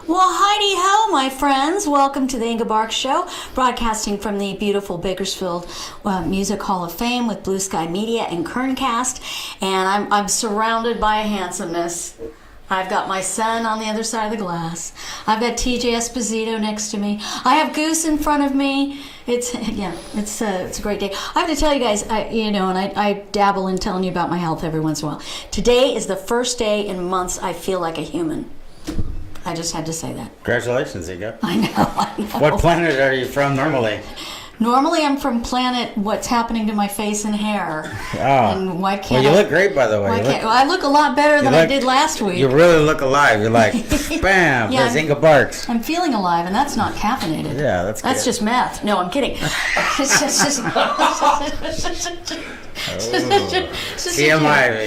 Well, heidi ho, my friends. Welcome to the Inga Barks Show, broadcasting from the beautiful Bakersfield Music Hall of Fame with Blue Sky Media and Kerncast. And I'm surrounded by handsomeness. I've got my son on the other side of the glass. I've got TJ Esposito next to me. I have Goose in front of me. It's a great day. I have to tell you guys, I dabble in telling you about my health every once in a while. Today is the first day in months I feel like a human. I just had to say that. Congratulations, Inga. I know. What planet are you from normally? Normally, I'm from planet what's happening to my face and hair. Oh. And why can't you look great, by the way. I look a lot better than I did last week. You really look alive. You're like, bam, Yeah, there's Inga Barks. I'm feeling alive, and that's not caffeinated. Yeah, that's good. That's just meth. No, I'm kidding. TMI,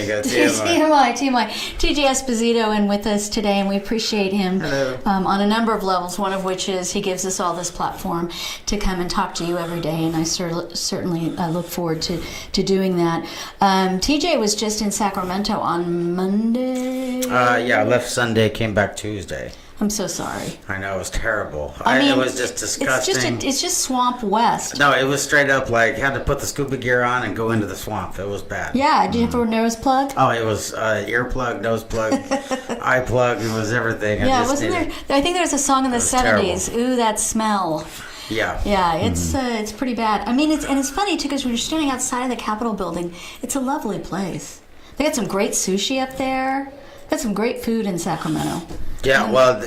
Inga, TMI. TJ Esposito in with us today, and we appreciate him on a number of levels, one of which is he gives us all this platform to come and talk to you every day, and I certainly look forward to doing that. TJ was just in Sacramento on Monday. Yeah, I left Sunday, came back Tuesday. I'm so sorry. I know, it was terrible. I mean, it was just disgusting. It's just Swamp West. No, it was straight up like, had to put the scuba gear on and go into the swamp. It was bad. Yeah, did you have a nose plug? Oh, it was ear plug, nose plug, eye plug. It was everything. Yeah, wasn't there? I think there was a song in the 70s. Terrible. Ooh, that smell. Yeah. Yeah, it's pretty bad. I mean, it's funny too because when you're standing outside of the Capitol building, it's a lovely place. They got some great sushi up there. Got some great food in Sacramento. Yeah, well,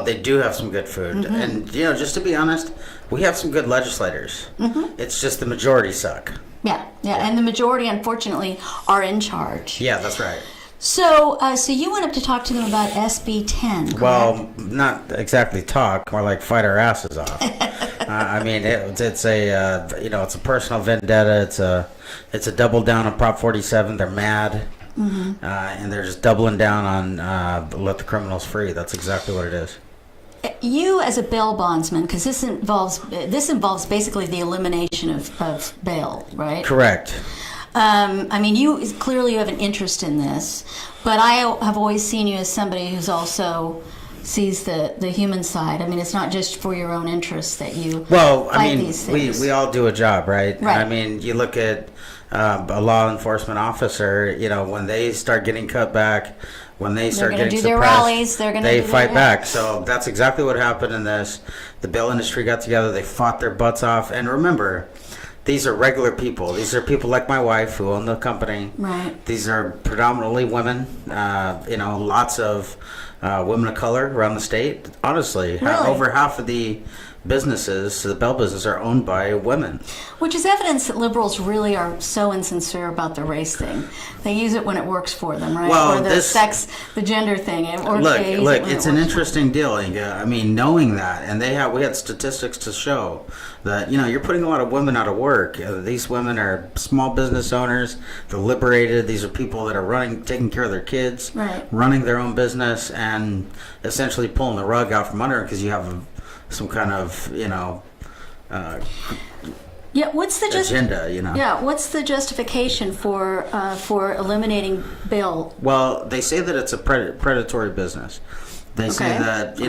they do have some good food. Mm-hmm. And, just to be honest, we have some good legislators. Mm-hmm. It's just the majority suck. Yeah, and the majority, unfortunately, are in charge. Yeah, that's right. So you went up to talk to them about SB 10, correct? Well, not exactly talk, more like fight our asses off. I mean, it's a personal vendetta. It's a double down on Prop 47. They're mad. Mm-hmm. And they're just doubling down on let the criminals free. That's exactly what it is. You as a bail bondsman, because this involves basically the elimination of bail, right? Correct. I mean, you have an interest in this, but I have always seen you as somebody who's also sees the human side. I mean, it's not just for your own interests that you fight these things. we all do a job, right? Right. I mean, you look at a law enforcement officer, when they start getting cut back, when they start getting suppressed, their rallies, they fight back. So that's exactly what happened in this. The bail industry got together, they fought their butts off. And remember, these are regular people. These are people like my wife who own the company. Right. These are predominantly women, lots of women of color around the state. Honestly, Really? Over half of the businesses, the bail business, are owned by women. Which is evidence that liberals really are so insincere about the race thing. They use it when it works for them, right? Well, or the gender thing. Look, it's an interesting deal, Inga. I mean, knowing that, and we had statistics to show that, you're putting a lot of women out of work. These women are small business owners. They're liberated. These are people that are taking care of their kids, right, running their own business, and essentially pulling the rug out from under them because you have some kind of, what's the agenda, Yeah, what's the justification for eliminating bail? Well, they say that it's a predatory business. They say that,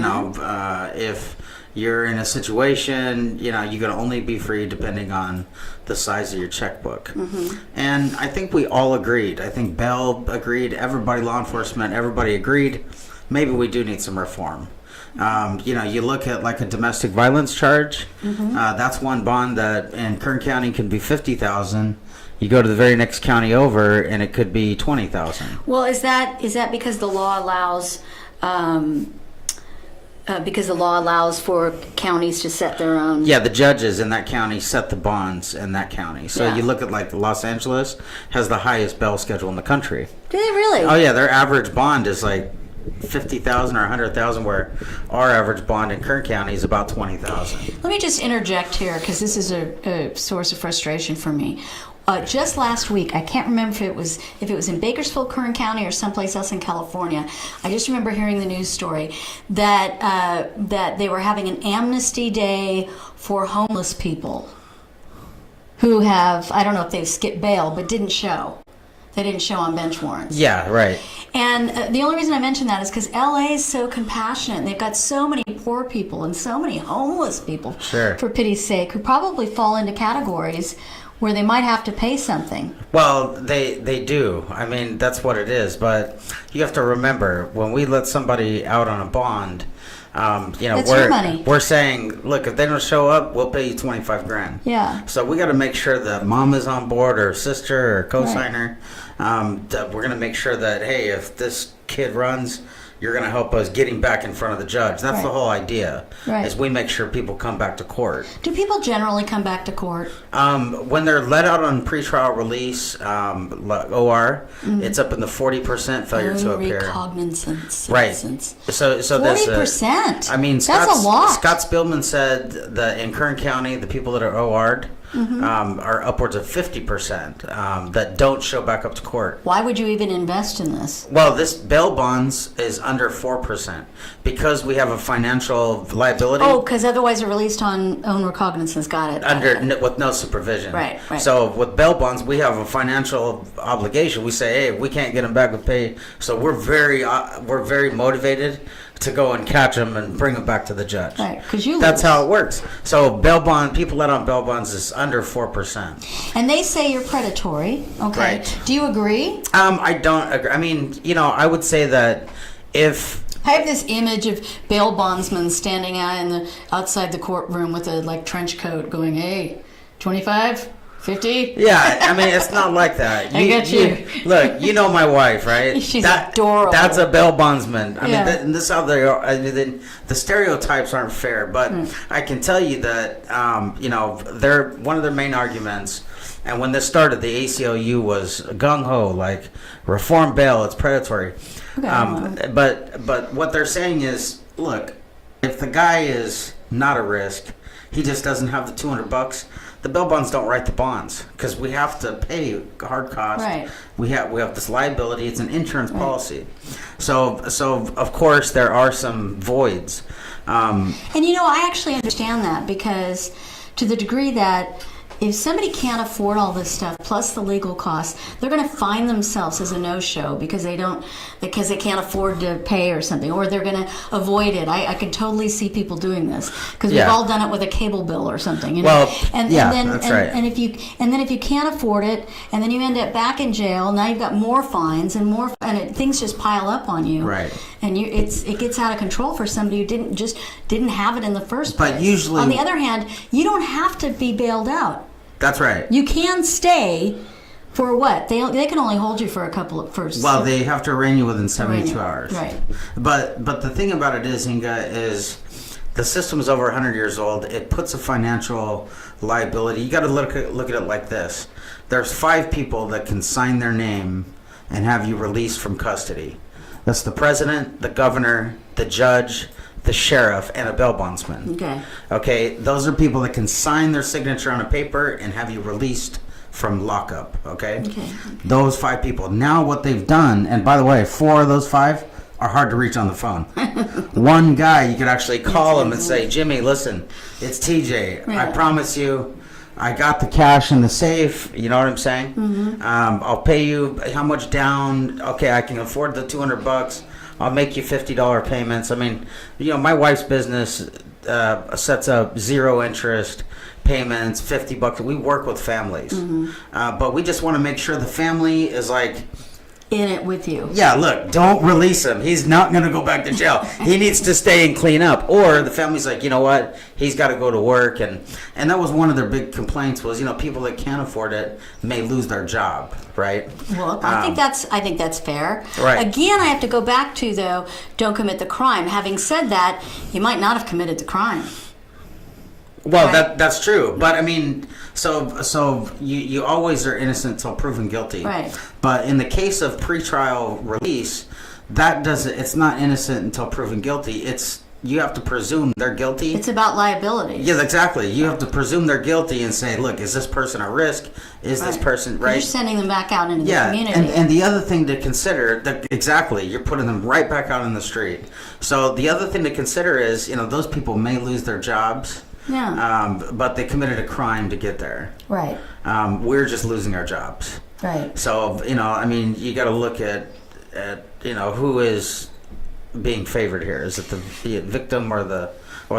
if you're in a situation, you're going to only be free depending on the size of your checkbook. Mm-hmm. And I think we all agreed. I think bail agreed. Everybody, law enforcement, everybody agreed. Maybe we do need some reform. You look at like a domestic violence charge. Mm-hmm. That's one bond that in Kern County can be $50,000. You go to the very next county over, and it could be $20,000. Well, is that because the law allows for counties to set their own? Yeah, the judges in that county set the bonds in that county. So you look at like Los Angeles has the highest bail schedule in the country. Do they really? Oh yeah, their average bond is like $50,000 or $100,000, where our average bond in Kern County is about $20,000. Let me just interject here because this is a source of frustration for me. Just last week, I can't remember if it was in Bakersfield, Kern County, or someplace else in California. I just remember hearing the news story that they were having an amnesty day for homeless people who have, I don't know if they've skipped bail, but didn't show. They didn't show on bench warrants. Yeah, right. And the only reason I mention that is because LA is so compassionate. And they've got so many poor people and so many homeless people, Sure. for pity's sake, who probably fall into categories where they might have to pay something. Well, they do. I mean, that's what it is. But you have to remember, when we let somebody out on a bond, That's your money. we're saying, look, if they don't show up, we'll pay you 25 grand. Yeah. So we got to make sure that mom is on board, or sister, or co-signer. That we're going to make sure that, hey, if this kid runs, you're going to help us getting back in front of the judge. That's the whole idea. Right. Is we make sure people come back to court. Do people generally come back to court? When they're let out on pretrial release, OR, it's up in the 40% failure to appear. Recognizance. Right. So 40%. I mean, that's a lot. Scott Spielman said that in Kern County, the people that are OR'd are upwards of 50% that don't show back up to court. Why would you even invest in this? Well, this bail bonds is under 4% because we have a financial liability. Oh, because otherwise they're released on own recognizance. Got it. With no supervision. Right. So with bail bonds, we have a financial obligation. We say, hey, if we can't get them back with pay. So we're very motivated to go and catch them and bring them back to the judge. Right, because you That's lose. how it works. So bail bond, people let on bail bonds is under 4%. And they say you're predatory. Okay. Right. Do you agree? I don't agree. I mean, I would say that if I have this image of bail bondsmen standing out outside the courtroom with a trench coat, going, "Hey, 25, 50." Yeah, I mean, it's not like that. I got you. Look, you know my wife, right? She's adorable. That's a bail bondsman. I Yeah. mean, this is how they are. I mean, the stereotypes aren't fair, but I can tell you that, they're one of their main arguments. And when this started, the ACLU was gung ho, like reform bail. It's predatory. Okay. But what they're saying is, look, if the guy is not a risk, he just doesn't have the $200. The bail bonds don't write the bonds because we have to pay hard costs. Right. We have this liability. It's an insurance policy. So of course there are some voids. And I actually understand that, because to the degree that if somebody can't afford all this stuff plus the legal costs, they're going to find themselves as a no-show because they can't afford to pay or something, or they're going to avoid it. I could totally see people doing this because we've all done it with a cable bill or something. Well, that's right. And if you can't afford it, and then you end up back in jail, now you've got more fines and more, things just pile up on you. Right. And it gets out of control for somebody who didn't have it in the first place. But usually, on the other hand, you don't have to be bailed out. That's right. You can stay for what? They can only hold you for a couple of first. Well, they have to arraign you within 72 hours. Right. But the thing about it is, Inga, is the system is over 100 years old. It puts a financial liability. You got to look at it like this. There's 5 people that can sign their name and have you released from custody. That's the president, the governor, the judge, the sheriff, and a bail bondsman. Okay, those are people that can sign their signature on a paper and have you released from lockup. Okay. Those 5 people. Now what they've done, and by the way, 4 of those 5 are hard to reach on the phone. One guy, you could actually call him and say, "Jimmy, listen, it's TJ. I promise you, I got the cash in the safe." You know what I'm saying? I'll pay you how much down. Okay, I can afford the $200. I'll make you $50 payments. I mean, my wife's business sets up 0 interest payments, $50. We work with families, but we just want to make sure the family is in it with you. Yeah, look, don't release him. He's not going to go back to jail. He needs to stay and clean up. Or the family's like, you know what? He's got to go to work. And that was one of their big complaints was, people that can't afford it may lose their job, right? Well, I think that's fair. Right. Again, I have to go back to, though, don't commit the crime. Having said that, you might not have committed the crime. Well, right? That's true. But I mean, so you always are innocent until proven guilty. Right. But in the case of pretrial release, it's not innocent until proven guilty. You have to presume they're guilty. It's about liability. Yeah, exactly. You have to presume they're guilty and say, look, is this person a risk? Is this person right? You're sending them back out into the community. And the other thing to consider, you're putting them right back out in the street. So the other thing to consider is, those people may lose their jobs. Yeah. But they committed a crime to get there. Right. We're just losing our jobs. Right. So, I mean, you got to look at who is being favored here. Is it the victim or the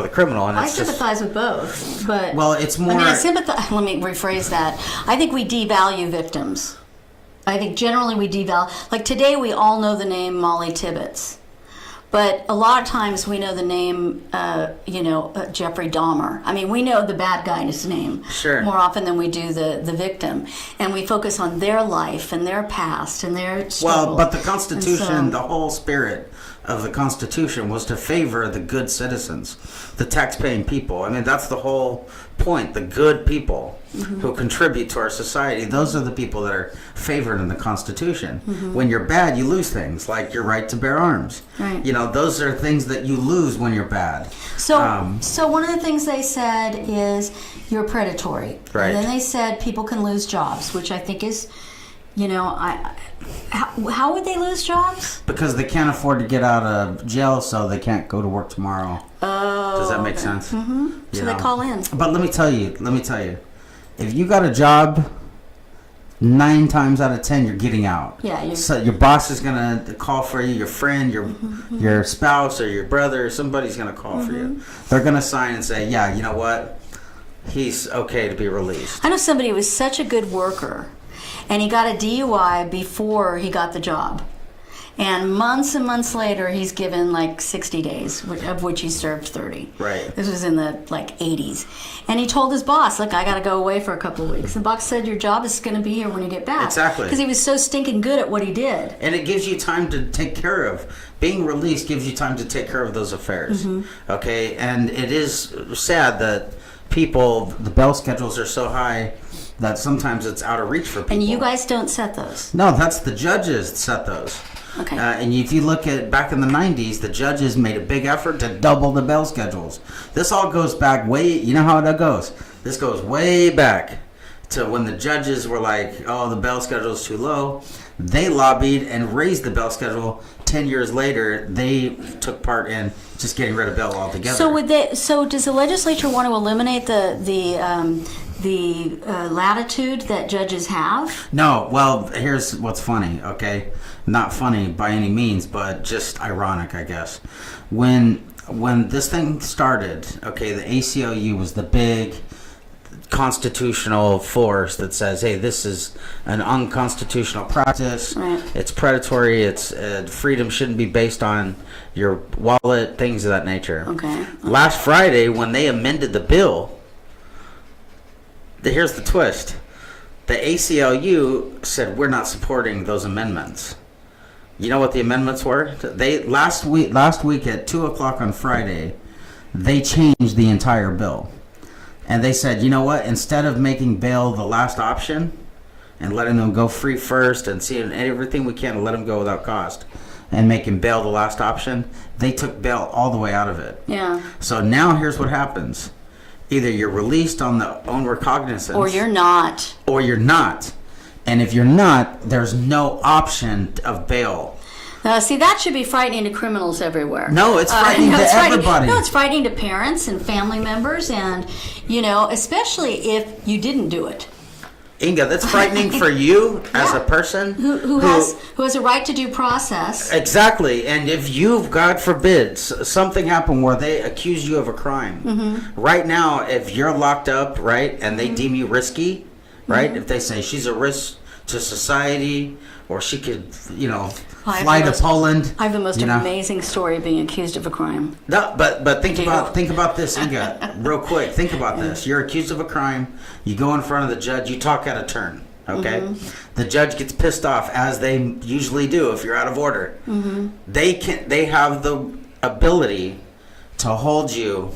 criminal? And I sympathize with both, but it's more. I mean, I sympathize. Let me rephrase that. I think we devalue victims. I think generally we devalue. Like today, we all know the name Molly Tibbetts. But a lot of times we know the name, Jeffrey Dahmer. I mean, we know the bad guy's name more often than we do the victim. And we focus on their life and their past and their struggle. Well, but the Constitution, the whole spirit of the Constitution was to favor the good citizens, the tax-paying people. I mean, that's the whole point. The good people who contribute to our society, those are the people that are favored in the Constitution. When you're bad, you lose things like your right to bear arms. Right. Those are things that you lose when you're bad. So one of the things they said is you're predatory. Right. And then they said people can lose jobs, which I think is, how would they lose jobs? Because they can't afford to get out of jail, so they can't go to work tomorrow. Oh. Does that make sense? Mm-hmm. So they call in. But let me tell you, if you got a job, 9 times out of 10 you're getting out. Yeah. So your boss is gonna call for you, your friend, your spouse, or your brother, somebody's gonna call for you. They're gonna sign and say, yeah, you know what, he's okay to be released. I know somebody who was such a good worker, and he got a DUI before he got the job. And months later, he's given like 60 days, of which he served 30. Right. This was in the 80s. And he told his boss, look, I got to go away for a couple of weeks. The boss said, your job is going to be here when you get back. Exactly. Because he was so stinking good at what he did. And it gives you time to take care of. Being released gives you time to take care of those affairs. Okay? And it is sad that the bail schedules are so high that sometimes it's out of reach for people. And you guys don't set those? No, that's the judges that set those. Okay. And if you look at back in the 90s, the judges made a big effort to double the bail schedules. This all goes back you know how that goes? This goes way back to when the judges were like, oh, the bail schedule is too low. They lobbied and raised the bail schedule. 10 years later, they took part in just getting rid of bail altogether. So does the legislature want to eliminate the latitude that judges have? No. Well, here's what's funny, okay? Not funny by any means, but just ironic, I guess. When this thing started, okay, the ACLU was the big constitutional force that says, hey, this is an unconstitutional practice. Right. It's predatory. It's freedom shouldn't be based on your wallet, things of that nature. Okay. Last Friday, when they amended the bill, here's the twist. The ACLU said, we're not supporting those amendments. You know what the amendments were? They last week at 2:00 on Friday, they changed the entire bill. And they said, you know what, instead of making bail the last option and letting them go free first and seeing everything we can to let them go without cost and making bail the last option, they took bail all the way out of it. Yeah. So now here's what happens. Either you're released on the own recognizance. Or you're not. Or you're not. And if you're not, there's no option of bail. See, that should be frightening to criminals everywhere. No, it's frightening to everybody. No, it's frightening to parents and family members, and especially if you didn't do it. Inga, that's frightening for you as a person who has a right to due process. Exactly, and if you, God forbid, something happened where they accuse you of a crime, right now, if you're locked up, right, and they deem you risky, right, if they say she's a risk to society, or she could, fly to Poland. I have the most amazing story of being accused of a crime. No, but think about this, Inga, real quick. Think about this. You're accused of a crime. You go in front of the judge. You talk out of turn. Okay, the judge gets pissed off, as they usually do if you're out of order. They have the ability to hold you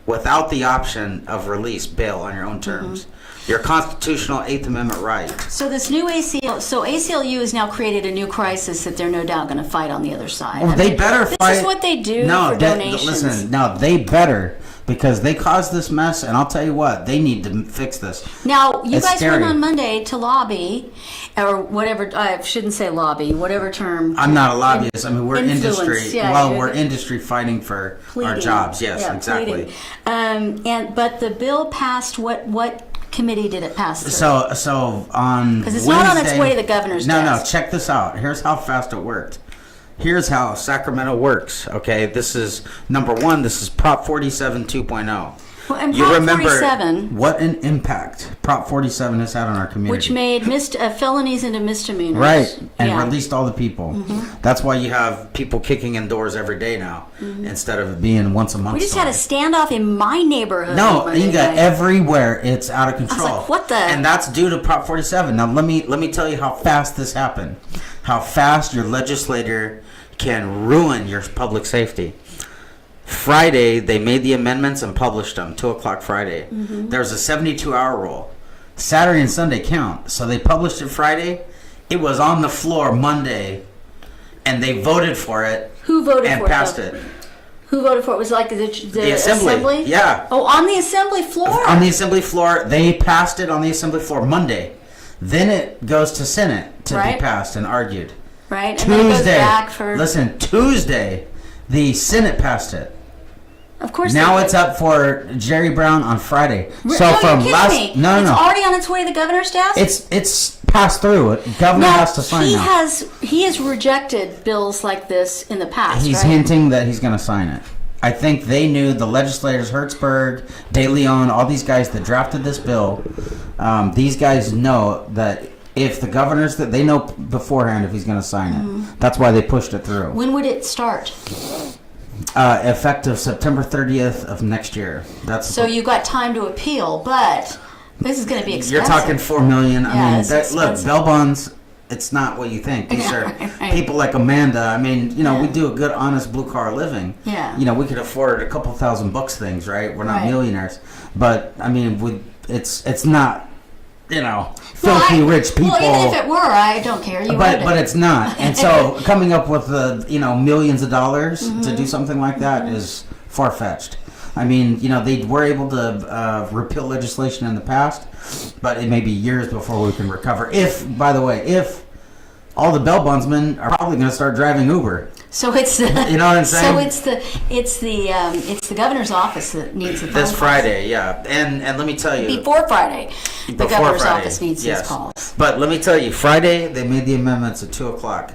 without the option of release, bail on your own terms. Your constitutional 8th Amendment right. So this new ACLU has now created a new crisis that they're no doubt going to fight on the other side. Well, they better fight. This is what they do for donations. Listen, no, they better, because they caused this mess, and I'll tell you what, they need to fix this. Now, you guys went on Monday to lobby, or whatever, I shouldn't say lobby, whatever term. I'm not a lobbyist. We're industry. Yeah, we're industry fighting for our jobs. Yes, exactly. But the bill passed what committee did it pass through? So on Because it's Wednesday, not on its way to the governor's No, desk. check this out. Here's how fast it worked. Here's how Sacramento works. Okay, this is number one. This is Prop 47 2.0. Well, and You Prop remember 47, what an impact Prop 47 has had on our community. which made felonies into misdemeanors. Right, and Yeah. released all the people. That's why you have people kicking in doors every day now, instead of it being once a month. We just had a standoff in my neighborhood. No, on Monday Inga, night. everywhere it's out of control. like, what the- And that's due to Prop 47. Now let me tell you how fast this happened. How fast your legislator can ruin your public safety. Friday, they made the amendments and published them, 2 o'clock Friday. There's a 72-hour rule. Saturday and Sunday count. So they published it Friday. It was on the floor Monday, and they voted for it. Who voted and for it? passed though? it. Who voted for it? Was it like the assembly. Yeah. Oh, on the assembly floor? On the assembly floor. They passed it on the assembly floor Monday. Then it goes to Senate to Right. be passed and argued. Right? And then it goes Tuesday. back for... Listen, Tuesday, the Senate passed it. Of course Now they it's did. up for Jerry Brown on Friday. No, So you're from kidding last me. no It's no already on its way to the governor's desk? it's passed through. Governor Now, has to sign he now. he has rejected bills like this in the past, He's right? hinting that he's going to sign it. I think they knew, the legislators, Hertzberg, De Leon, all these guys that drafted this bill. These guys know that if the governor's that they know beforehand if he's going to sign it. That's why they pushed it through. When would it start? Effective September 30th of next year. That's So you've got time to appeal, but this is going to be expensive. You're talking $4 million. Yeah, I mean, it's look, expensive. bail bonds. It's not what you think. These Yeah, are right. people like Amanda. I mean, you know, Yeah. we do a good, honest blue collar living. Yeah. You know, we could afford a couple $1,000 things, right? We're not Right. millionaires, but I mean, it's not, you know, Well, filthy rich people. Well, even if it were, I don't care. You but wrote but it. it's not. And so coming up with the millions of dollars Mm-hmm. to do something like that is far fetched. I mean, they were able to repeal legislation in the past, but it may be years before we can recover. By the way, if all the bail bondsmen are probably going to start driving Uber. So it's the, You know what I'm saying? So it's the governor's office that needs the phone This calls. Friday, yeah. And let me tell you. Before Friday, the Before governor's Friday, office needs yes. his calls. But let me tell you, Friday they made the amendments at 2 o'clock.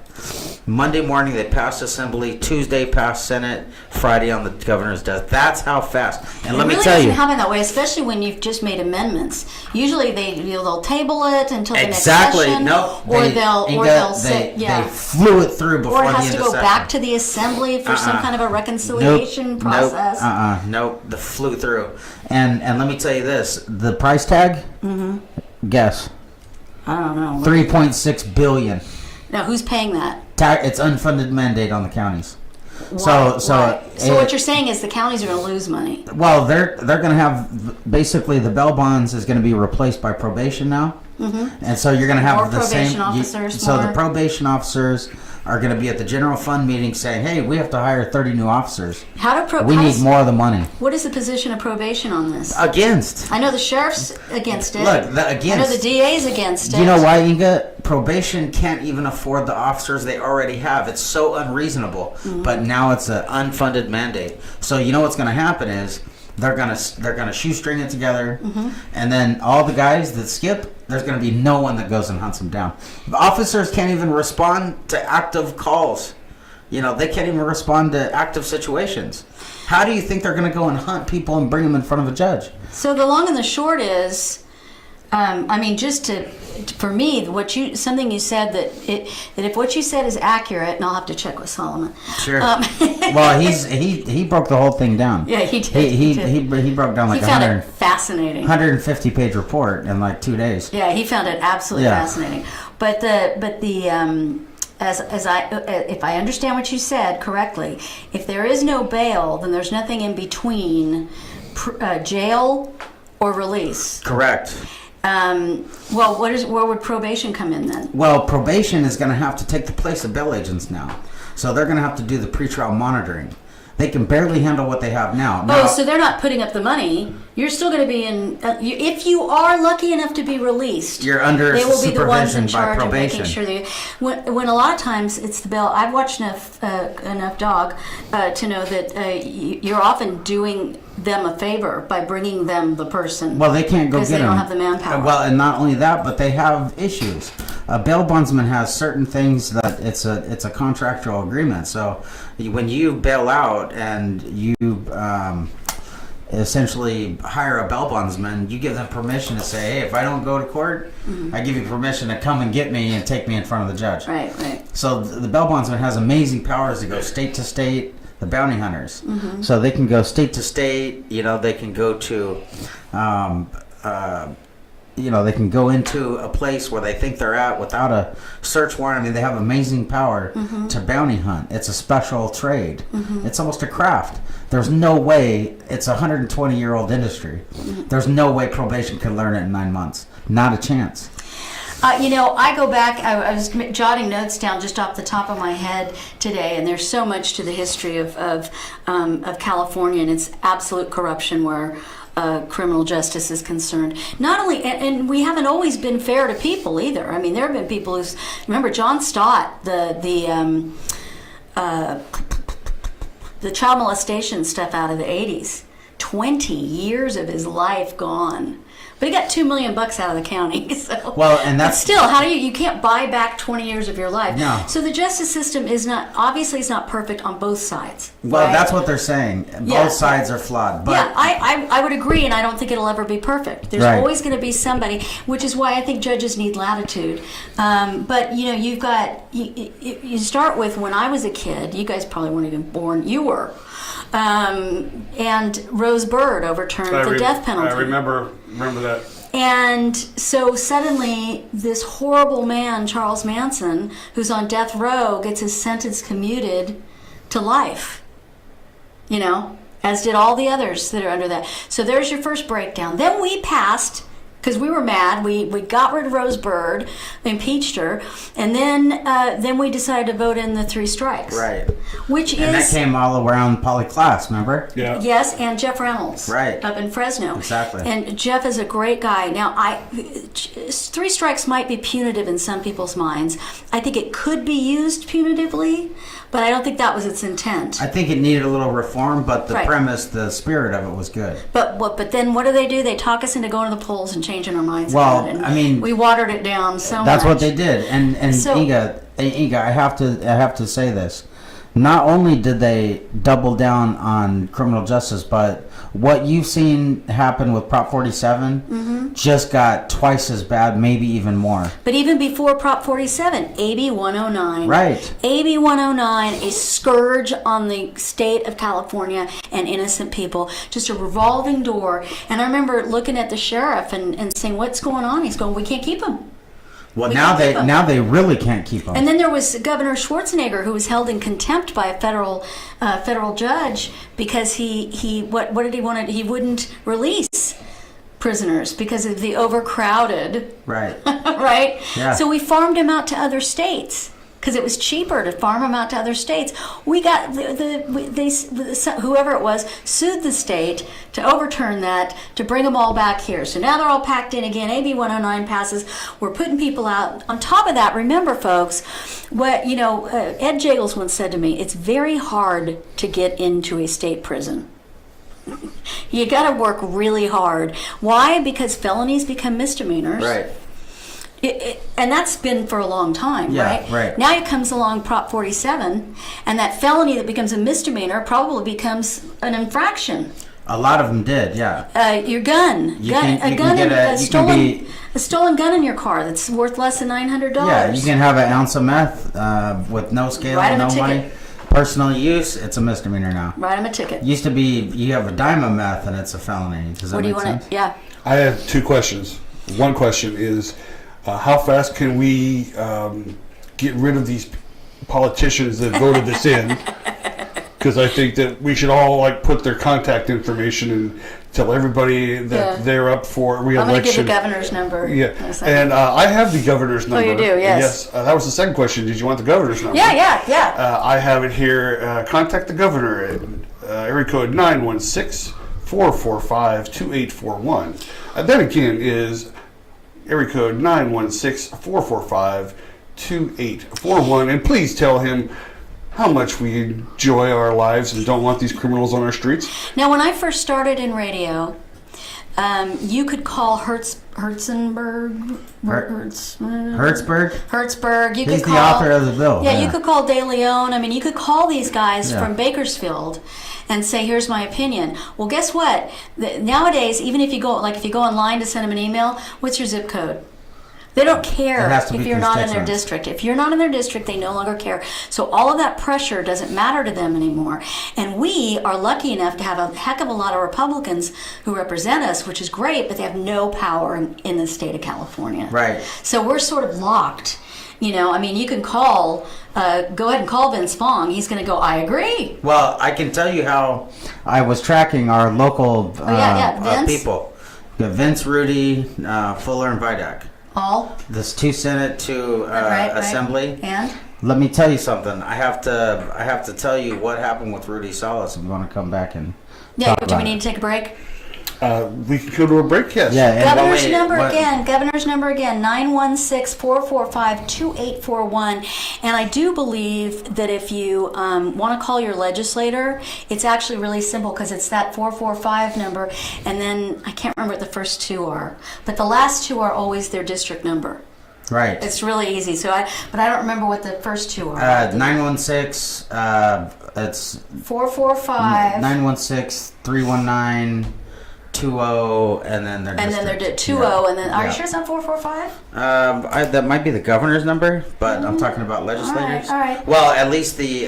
Monday morning they passed Assembly. Tuesday passed Senate. Friday on the governor's desk. That's how fast. And let it me really tell doesn't you, happen that way, especially when you've just made amendments. Usually they'll table it until the exactly. next session, No, or they'll say they flew it through before or it the has end to of go session. back to the assembly for some kind of a reconciliation process. Nope. The flew through. And let me tell you this: the price tag. Guess. I don't know. 3.6 billion. Now who's paying that? It's unfunded mandate on the counties. Why? So What you're saying is the counties are going to lose money. Well, they're going to have basically the bail bonds is going to be replaced by probation now, and so you're going to have More the probation same. officers, So the more. probation officers are going to be at the general fund meeting saying, "Hey, we have to hire 30 new officers. We need more of the money." What is the position of probation on this? Against. I know the sheriff's against it. Look, I know the DA's against it. Do you know why, Inga? Probation can't even afford the officers they already have. It's so unreasonable. But now it's an unfunded mandate. So you know what's going to happen is they're gonna shoestring it together, and then all the guys that skip, there's going to be no one that goes and hunts them down. The officers can't even respond to active calls. They can't even respond to active situations. How do you think they're going to go and hunt people and bring them in front of a judge? So the long and the short is, for me, something you said that if what you said is accurate, and I'll have to check with Solomon. Sure. Well, he broke the whole thing down. Yeah, he did. He broke down like He found it fascinating. 150-page report in like 2 days. Yeah, he found it absolutely fascinating. But if I understand what you said correctly, if there is no bail, then there's nothing in between jail or release. Correct. Well, where would probation come in then? Well, probation is going to have to take the place of bail agents now. So they're going to have to do the pretrial monitoring. They can barely handle what they have now. So they're not putting up the money. You're still going to be in. If you are lucky enough to be released, you're under they will be the ones in supervision by charge of probation. making sure that. When a lot of times it's the bail. I've watched enough dog to know that you're often doing them a favor by bringing them the person. Well, they can't go get them. Because they don't have the manpower. Well, and not only that, but they have issues. A bail bondsman has certain things that it's a contractual agreement. So when you bail out and you essentially hire a bail bondsman, you give them permission to say, hey, if I don't go to court, I give you permission to come and get me and take me in front of the judge. Right. So the bail bondsman has amazing powers to go state to state, the bounty hunters. So they can go state to state, they can go to, they can go into a place where they think they're at without a search warrant. I mean, they have amazing power to bounty hunt. It's a special trade. It's almost a craft. There's no way, it's a 120-year-old industry. There's no way probation can learn it in 9 months. Not a chance. I go back, I was jotting notes down just off the top of my head today, and there's so much to the history of California and its absolute corruption where criminal justice is concerned. Not only, and we haven't always been fair to people either. I mean, there have been people remember John Stott, the child molestation stuff out of the 80s. 20 years of his life gone. But he got $2 million out of the county. So, well, and that's still, how do you can't buy back 20 years of your life. No. So the justice system is not perfect on both sides. Well, right? That's what they're saying. Both sides are flawed. But I would agree, and I don't think it'll ever be perfect. There's right. always going to be somebody, which is why I think judges need latitude. But you've got you start with when I was a kid. You guys probably weren't even born. You were. And Rose Bird overturned the death penalty. I remember that. And so suddenly this horrible man, Charles Manson, who's on death row, gets his sentence commuted to life. As did all the others that are under that. So there's your first breakdown. Then we passed, because we were mad, we got rid of Rose Bird, impeached her, and then we decided to vote in the 3 strikes. Right. And that came all around Polly Klaas, remember? Yeah. Yes, and Jeff Reynolds. Right. Up in Fresno. Exactly. And Jeff is a great guy. Now, 3 strikes might be punitive in some people's minds. I think it could be used punitively, but I don't think that was its intent. I think it needed a little reform, but the Right. premise, the spirit of it was good. But then what do? They talk us into going to the polls and changing our minds. Well, about it. And I mean, we watered it down so much. That's what they did. And So- Inga, I have to say this. Not only did they double down on criminal justice, but what you've seen happen with Prop 47 just got twice as bad, maybe even more. But even before Prop 47, AB 109. Right. AB 109, a scourge on the state of California and innocent people. Just a revolving door. And I remember looking at the sheriff and saying, what's going on? He's going, we can't keep him. Well, We now can't keep 'em. they really can't keep them. And then there was Governor Schwarzenegger, who was held in contempt by a federal judge because what did he want? He wouldn't release prisoners because of the overcrowded. Right. Right. Yeah. So we farmed him out to other states because it was cheaper to farm him out to other states. We got whoever it was sued the state to overturn that, to bring them all back here. So now they're all packed in again. AB 109 passes. We're putting people out. On top of that, remember, folks, what Ed Jagels once said to me: it's very hard to get into a state prison. You got to work really hard. Why? Because felonies become misdemeanors. Right. And that's been for a long time, Yeah, right. Now it comes along Prop 47, and that felony that becomes a misdemeanor probably becomes an infraction. A lot of them did, yeah. Your gun, a stolen gun in your car that's worth less than $900. Yeah, you can have an ounce of meth with no scale, Write 'em a no money. ticket. Personal use, it's a misdemeanor now. Write them a ticket. Used to be you have a dime of meth and it's a felony. Does that What do you make want sense? to? Yeah. I have 2 questions. One question is, how fast can we get rid of these politicians that voted this in? Because I think that we should all put their contact information and tell everybody that they're up for re-election. I'm going to give the governor's number. Yeah, and I have the governor's number. Oh, you do, yes. Yes, that was the second question. Did you want the governor's number? Yeah. I have it here. Contact the governor at area code 916-445-2841. That again is area code 916-445-2841. And please tell him how much we enjoy our lives and don't want these criminals on our streets. Now, when I first started in radio, you could call Hertzberg. You He's could call, the author of the bill. Yeah, you could call De Leon. I mean, you could call these guys from Bakersfield and say, "Here's my opinion." Well, guess what? Nowadays, even if you go online to send them an email, what's your zip code? They don't care if you're not in their district. If you're not in their district, they no longer care. So all of that pressure doesn't matter to them anymore. And we are lucky enough to have a heck of a lot of Republicans who represent us, which is great, but they have no power in the state of California. Right. So we're sort of locked. You know, I mean, you can go ahead and call Vince Fong. He's going to go, I agree. Well, I can tell you how I was tracking our local people. You got Vince, Rudy, Fuller, and Vidak. All? There's 2 Senate, 2 Assembly. And? Let me tell you something. I have to tell you what happened with Rudy Salas if you want to come back and talk do about we need to take a break? We can go to a break, yes. Yeah, Governor's number again, 916-445-2841. And I do believe that if you want to call your legislator, it's actually really simple because it's that 445 number, and then I can't remember what the first 2 are, but the last 2 are always their district number. Right. It's really easy. But I don't remember what the first 2 are. 916, it's 445. 916-319. 2-0, and then they're 2-0, and then are you sure it's not 445? That might be the governor's number, but I'm talking about legislators. All right. Well, at least the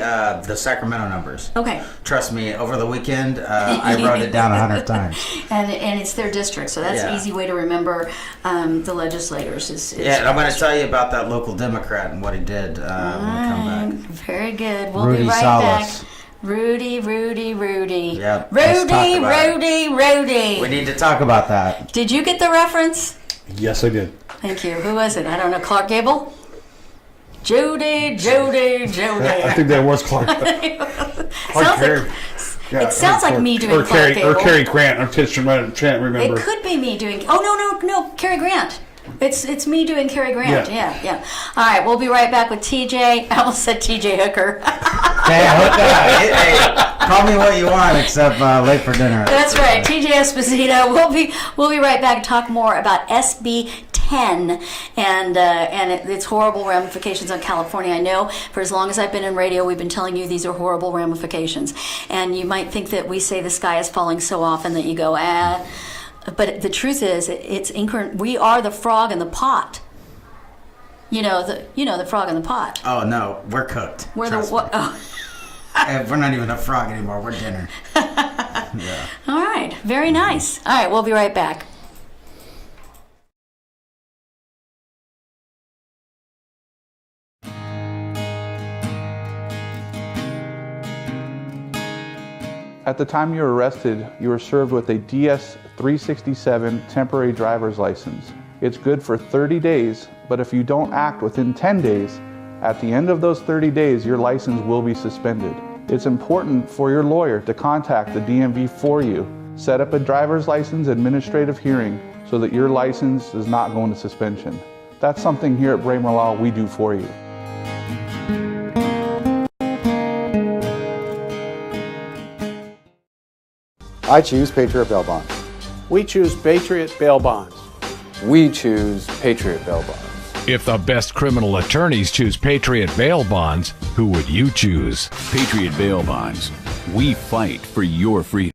Sacramento numbers. Okay. Trust me, over the weekend, I wrote it down 100 times. And it's their district, so that's an easy way to remember the legislators. And I'm going to tell you about that local Democrat and what he did when we come back. Very good. We'll Rudy be right Salas. back. Rudy. Yep, Rudy. We need to talk about that. Did you get the reference? Yes, I did. Thank you. Who was it? I don't know. Clark Gable? Jody. I think that was Clark. It sounds like me doing Clark Gable. Or Cary Grant. I can't remember. It could be me doing... Oh, no. Cary Grant. It's me doing Cary Grant. Yeah. All right, we'll be right back with TJ. I almost said TJ Hooker. Hey, call me what you want, except late for dinner. That's right, TJ Esposito. We'll be right back to talk more about SB 10 and its horrible ramifications on California. I know for as long as I've been in radio, we've been telling you these are horrible ramifications, and you might think that we say the sky is falling so often that you go But the truth is, it's we are the frog in the pot. You know the frog in the pot. Oh no, we're cooked. We're we're not even a frog anymore. We're dinner. Yeah. All right, very nice. All right, we'll be right back. At the time you were arrested, you were served with a DS-367 temporary driver's license. It's good for 30 days, but if you don't act within 10 days, at the end of those 30 days, your license will be suspended. It's important for your lawyer to contact the DMV for you. Set up a driver's license administrative hearing so that your license does not go into suspension. That's something here at Braemar Law we do for you. I choose Patriot Bail Bonds. We choose Patriot Bail Bonds. We choose Patriot Bail Bonds. If the best criminal attorneys choose Patriot Bail Bonds, who would you choose? Patriot Bail Bonds. We fight for your freedom.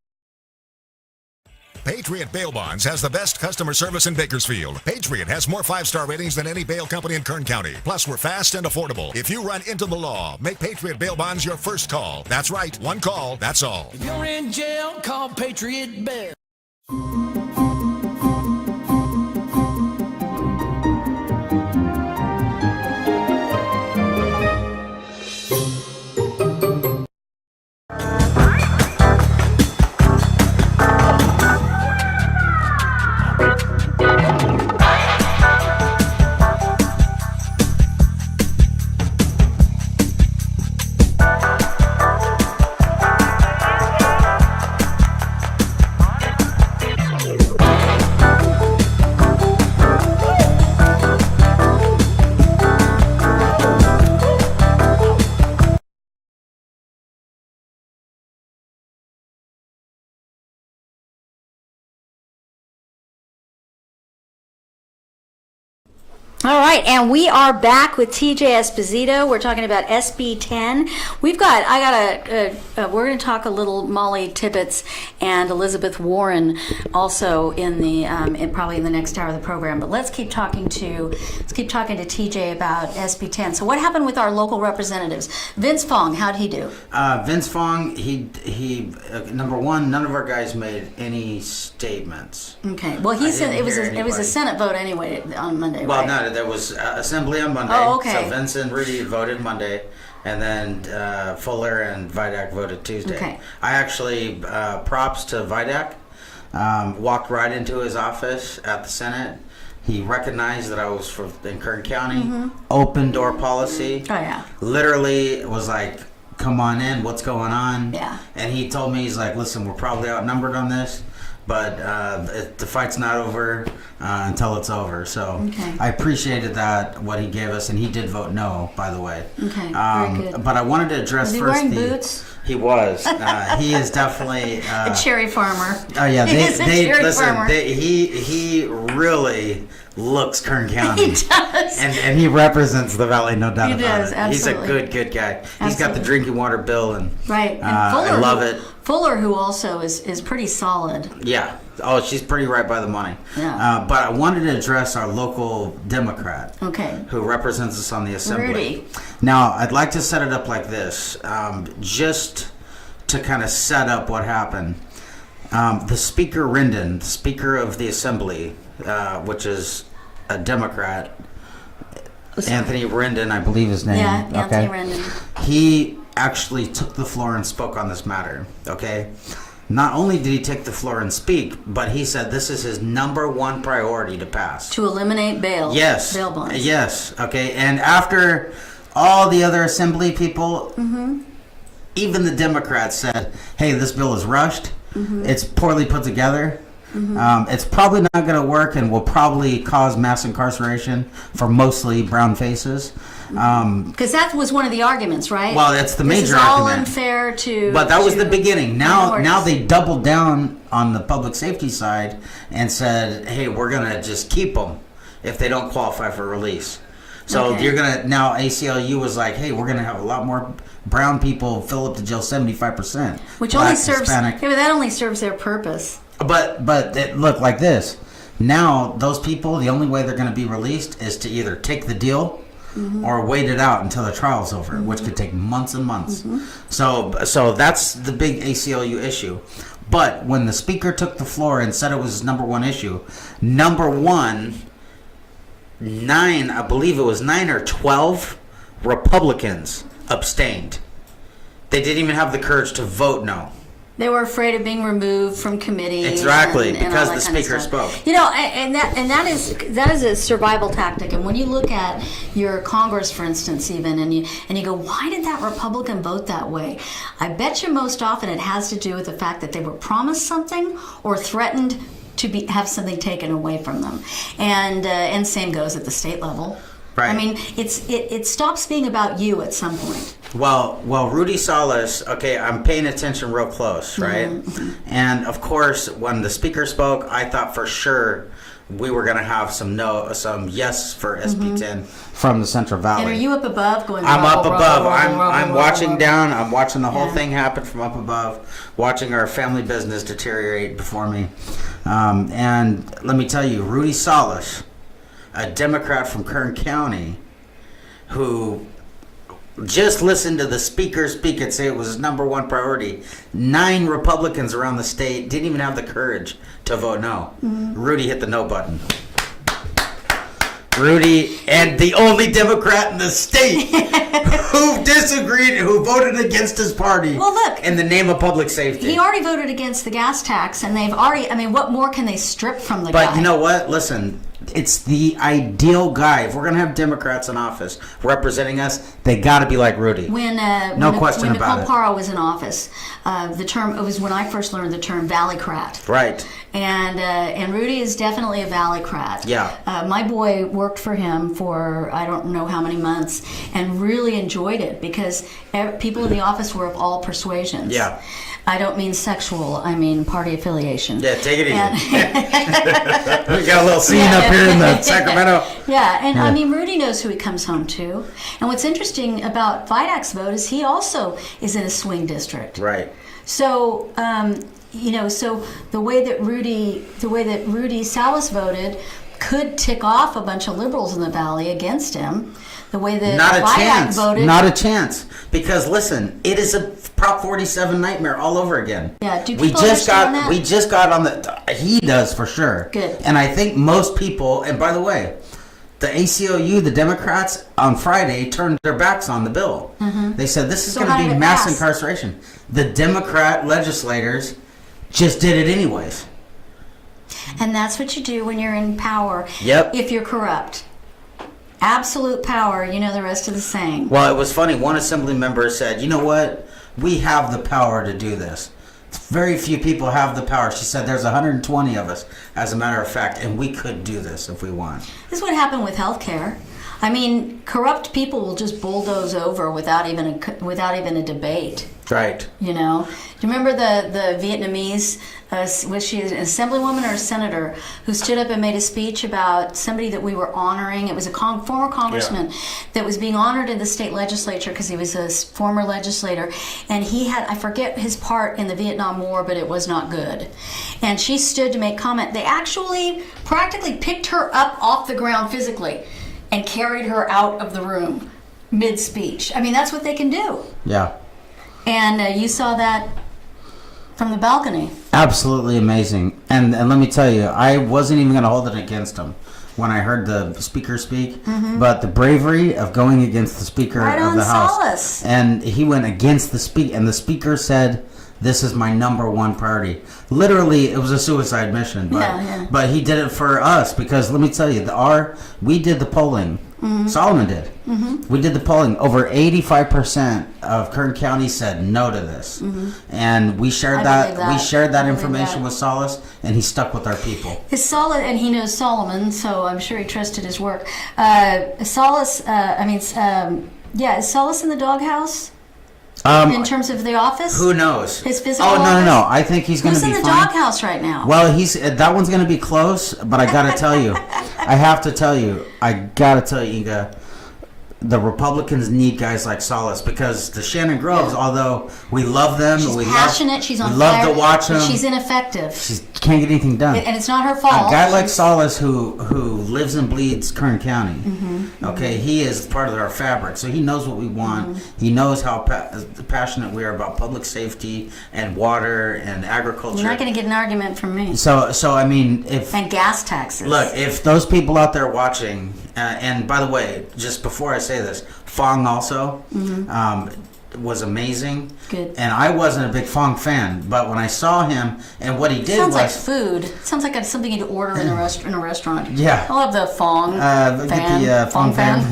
Patriot Bail Bonds has the best customer service in Bakersfield. Patriot has more 5-star ratings than any bail company in Kern County. Plus, we're fast and affordable. If you run into the law, make Patriot Bail Bonds your first call. That's right, one call, that's all. If you're in jail, call Patriot Bail. All right, and we are back with TJ Esposito. We're talking about SB 10. We're going to talk a little Molly Tibbetts and Elizabeth Warren also in the probably in the next hour of the program. But let's keep talking to TJ about SB 10. So what happened with our local representatives? Vince Fong, how'd he do? Vince Fong, he number one, none of our guys made any statements. Okay, well he said it was a Senate vote anyway on Monday. Well, right? no. There was assembly on Monday. Oh, okay. So Vince and Rudy voted Monday, and then Fuller and Vidak voted Tuesday. Okay. I actually, props to Vidak, walked right into his office at the Senate. He recognized that I was in Kern County. Open door policy. Oh, yeah. Literally was like, come on in, what's going on? Yeah. And he told me, he's like, listen, we're probably outnumbered on this, but the fight's not over until it's over. So okay. I appreciated that, what he gave us, and he did vote no, by the way. Okay, very good. But I wanted to address Was he first wearing boots? He was. He is definitely a cherry farmer. Oh yeah, farmer. He really looks Kern County. He does, and he represents the valley, no doubt he about does, it. Absolutely. He's a good guy. Absolutely. He's got the drinking water bill, and right. And Fuller, I love it. Fuller, who also is pretty solid. Yeah. Oh, she's pretty right by the money. Yeah. But I wanted to address our local Democrat. Okay. Who represents us on the assembly. Rudy. Now, I'd like to set it up like this, just to kind of set up what happened. The Speaker Rendon, the Speaker of the Assembly, which is a Democrat, Anthony Rendon, I believe his name. Yeah, Anthony Rendon. He actually took the floor and spoke on this matter, okay? Not only did he take the floor and speak, but he said this is his number one priority to pass. To eliminate bail. Yes. Bail bonds. Yes, okay. And after all the other assembly people, even the Democrats said, hey, this bill is rushed. It's poorly put together. It's probably not going to work and will probably cause mass incarceration for mostly brown faces. Because that was one of the arguments, right? Well, that's the major argument. This is all argument. unfair to... But that was the beginning. Now minorities. they doubled down on the public safety side and said, hey, we're going to just keep them if they don't qualify for release. So Okay. you're going to... Now ACLU was like, hey, we're going to have a lot more brown people fill up to jail 75%. Which Black, only serves... Hispanic. Yeah, but that only serves their purpose. But it looked like this. Now, those people, the only way they're going to be released is to either take the deal or wait it out until the trial's over, which could take months and months. So that's the big ACLU issue. But when the speaker took the floor and said it was his number one issue, I believe it was 9 or 12 Republicans abstained. They didn't even have the courage to vote no. They were afraid of being removed from committees. Exactly, and because all the that kind of speaker stuff. spoke. You know, and that is a survival tactic. And when you look at your Congress, for instance, even, and you go, why did that Republican vote that way? I bet you most often it has to do with the fact that they were promised something or threatened to have something taken away from them. And same goes at the state level. Right. I mean, it stops being about you at some point. Well, Rudy Salas, okay, I'm paying attention real close, right? And of course, when the speaker spoke, I thought for sure we were going to have some yes for SB 10 from the Central Valley. And are you up above going? I'm up above. I'm watching down. I'm watching the whole thing happen from up above, watching our family business deteriorate before me. And let me tell you, Rudy Salas, a Democrat from Kern County, who just listened to the speaker speak and say it was his number one priority. 9 Republicans around the state didn't even have the courage to vote no. Rudy hit the no button. Rudy, and the only Democrat in the state who disagreed, who voted against his party. Well, look, in the name of public safety. He already voted against the gas tax, and they've already. I mean, what more can they strip from the guy? But you know what? Listen, it's the ideal guy. If we're gonna have Democrats in office representing us, they got to be like Rudy. When no question when about Nicole it. Parra was in office, the term. It was when I first learned the term valleycrat. Right. And Rudy is definitely a valleycrat. Yeah. My boy worked for him for I don't know how many months and really enjoyed it because people in the office were of all persuasions. Yeah. I don't mean sexual, I mean party affiliation. Yeah, take it easy. We got a little scene up here in the Sacramento. Yeah, and I mean, Rudy knows who he comes home to. And what's interesting about Vidac's vote is he also is in a swing district. Right. So, so the way that Rudy Salas voted could tick off a bunch of liberals in the Valley against him. The way that Vidac voted. Not a chance. Because listen, it is a Prop 47 nightmare all over again. Yeah, do people understand that? We just got on the... He does, for sure. Good. And I think most people... And by the way, the ACLU, the Democrats, on Friday turned their backs on the bill. Mm-hmm. They said this is going to be mass incarceration. The Democrat legislators just did it anyways. And that's what you do when you're in power. Yep. If you're corrupt. Absolute power, you know the rest of the saying. Well, it was funny. One assembly member said, you know what? We have the power to do this. Very few people have the power. She said there's 120 of us, as a matter of fact, and we could do this if we want. This is what happened with healthcare. I mean, corrupt people will just bulldoze over without even a debate. Right. You know, do you remember the Vietnamese? Was she an assemblywoman or a senator who stood up and made a speech about somebody that we were honoring? It was a former congressman that was being honored in the state legislature because he was a former legislator, and he had, I forget his part in the Vietnam War, but it was not good. And she stood to make comment. They actually practically picked her up off the ground physically and carried her out of the room mid-speech. I mean, that's what they can do. Yeah. And you saw that from the balcony. Absolutely amazing. And let me tell you, I wasn't even going to hold it against him when I heard the speaker speak. Mm-hmm. But the bravery of going against the speaker of the House. Salas. And he went against the speaker. And the speaker said, this is my number one priority. Literally, it was a suicide mission. But, but he did it for us because, let me tell you, we did the polling. Mm-hmm. Solomon did. Mm-hmm. We did the polling. Over 85% of Kern County said no to this, and we shared that. We shared that information with Solis, and he stuck with our people. His Solis, and he knows Solomon, so I'm sure he trusted his work. Solis, is Solis in the doghouse? In terms of the office? Who knows? His physical office? No. I think he's going to be fine. Who's in the doghouse right now? Well, that one's going to be close, but I got to tell you. I got to tell you, Inga, the Republicans need guys like Solis because the Shannon Groves, although we love them, she's passionate, she's on fire, love to watch them. She's ineffective. She can't get anything done. And it's not her fault. A guy like Solis who lives and bleeds Kern County, okay, he is part of our fabric, so he knows what we want. He knows how passionate we are about public safety and water and agriculture. You're not going to get an argument from me. So I mean, and gas taxes. Look, if those people out there watching, and by the way, just before I say this, Fong also was amazing. Good. And I wasn't a big Fong fan, but when I saw him and what he did sounds like food. Sounds like something you'd order in a restaurant. Yeah. I love the Fong fan. Get the Fong fan.